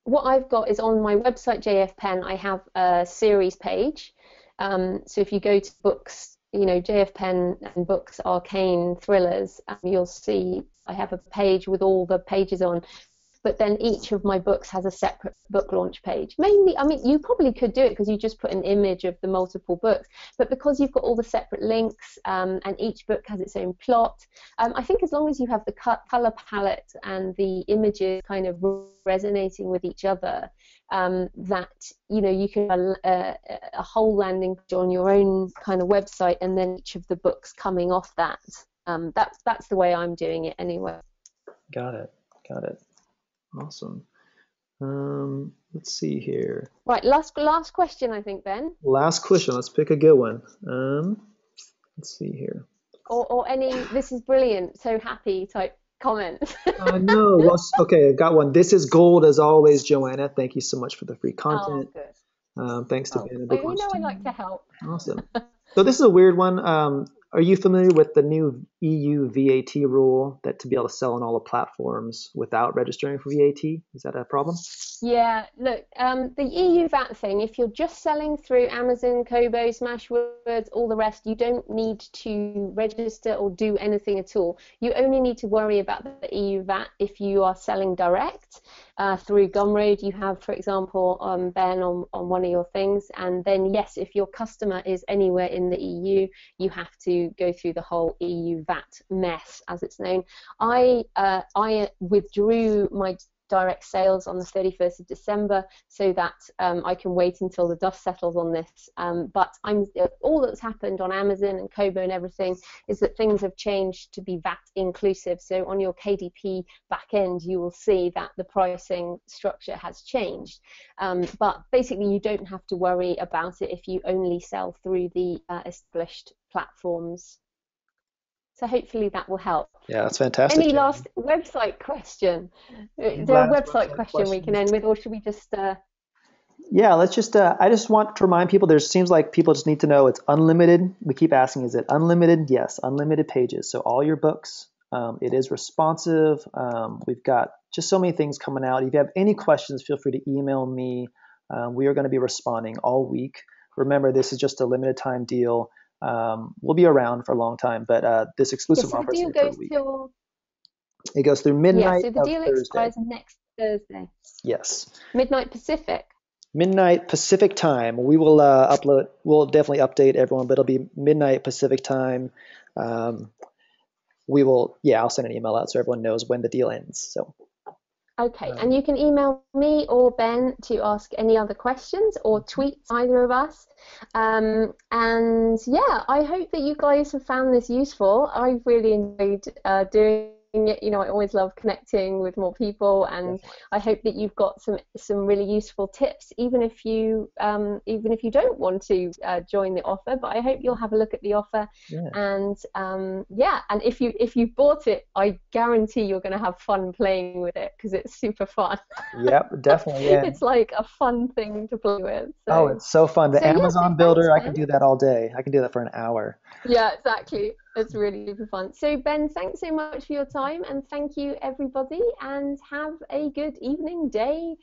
what I've got is on my website, JF Penn, I have a series page. So if you go to books, JF Penn and books, Arcane, thrillers, you'll see I have a page with all the pages on. But then each of my books has a separate book launch page. Mainly, you probably could do it because you just put an image of the multiple books. But because you've got all the separate links and each book has its own plot, I think as long as you have the color palette and the images kind of resonating with each other, that you can have a whole landing page on your own kind of website, and then each of the books coming off that. That's the way I'm doing it anyway. Got it. Awesome. Let's see here. Right, last question, I think, Ben. Last question. Let's pick a good one. Let's see here. Or any "this is brilliant, so happy" type comments. No. Well, okay, I got one. This is gold as always, Joanna. Thank you so much for the free content. Oh, good. Thanks to Ben and Booklaunch I team. like to help. Awesome. So this is a weird one. Are you familiar with the new EU VAT rule that to be able to sell on all the platforms without registering for VAT? Is that a problem? Yeah, look, the EU VAT thing, if you're just selling through Amazon, Kobo, Smashwords, all the rest, you don't need to register or do anything at all. You only need to worry about the EU VAT if you are selling direct through Gumroad. You have, for example, Ben on one of your things, and then yes, if your customer is anywhere in the EU, you have to go through the whole EU VAT mess, as it's known. I withdrew my direct sales on the 31st of December so that I can wait until the dust settles on this. But all that's happened on Amazon and Kobo and everything is that things have changed to be VAT inclusive. So on your KDP back end, you will see that the pricing structure has changed. But basically, you don't have to worry about it if you only sell through the established platforms. So hopefully that will help. Yeah, that's fantastic. Any last website question? Is there a website question we can end with, or should we just... Yeah, let's just, I just want to remind people, there seems like people just need to know it's unlimited. We keep asking, is it unlimited? Yes, unlimited pages. So all your books, it is responsive. We've got just so many things coming out. If you have any questions, feel free to email me. We are going to be responding all week. Remember, this is just a limited time deal. We'll be around for a long time, but this exclusive offer is for a week. It goes through midnight. Yeah, so the deal expires next Thursday. Yes. Midnight Pacific. Midnight Pacific time. We will upload. We'll definitely update everyone, but it'll be midnight Pacific time. We will. Yeah, I'll send an email out so everyone knows when the deal ends. So. Okay, and you can email me or Ben to ask any other questions or tweet either of us. And yeah, I hope that you guys have found this useful. I've really enjoyed doing it. I always love connecting with more people, and I hope that you've got some really useful tips, even if you don't want to join the offer. But I hope you'll have a look at the offer, and and if you bought it, I guarantee you're going to have fun playing with it because it's super fun. Yep, definitely. Yeah. It's like a fun thing to play with. So. Oh, it's so fun. The Amazon builder, I can do that all day. I can do that for an hour. Yeah, exactly. It's really super fun. So Ben, thanks so much for your time, and thank you everybody, and have a good evening, day,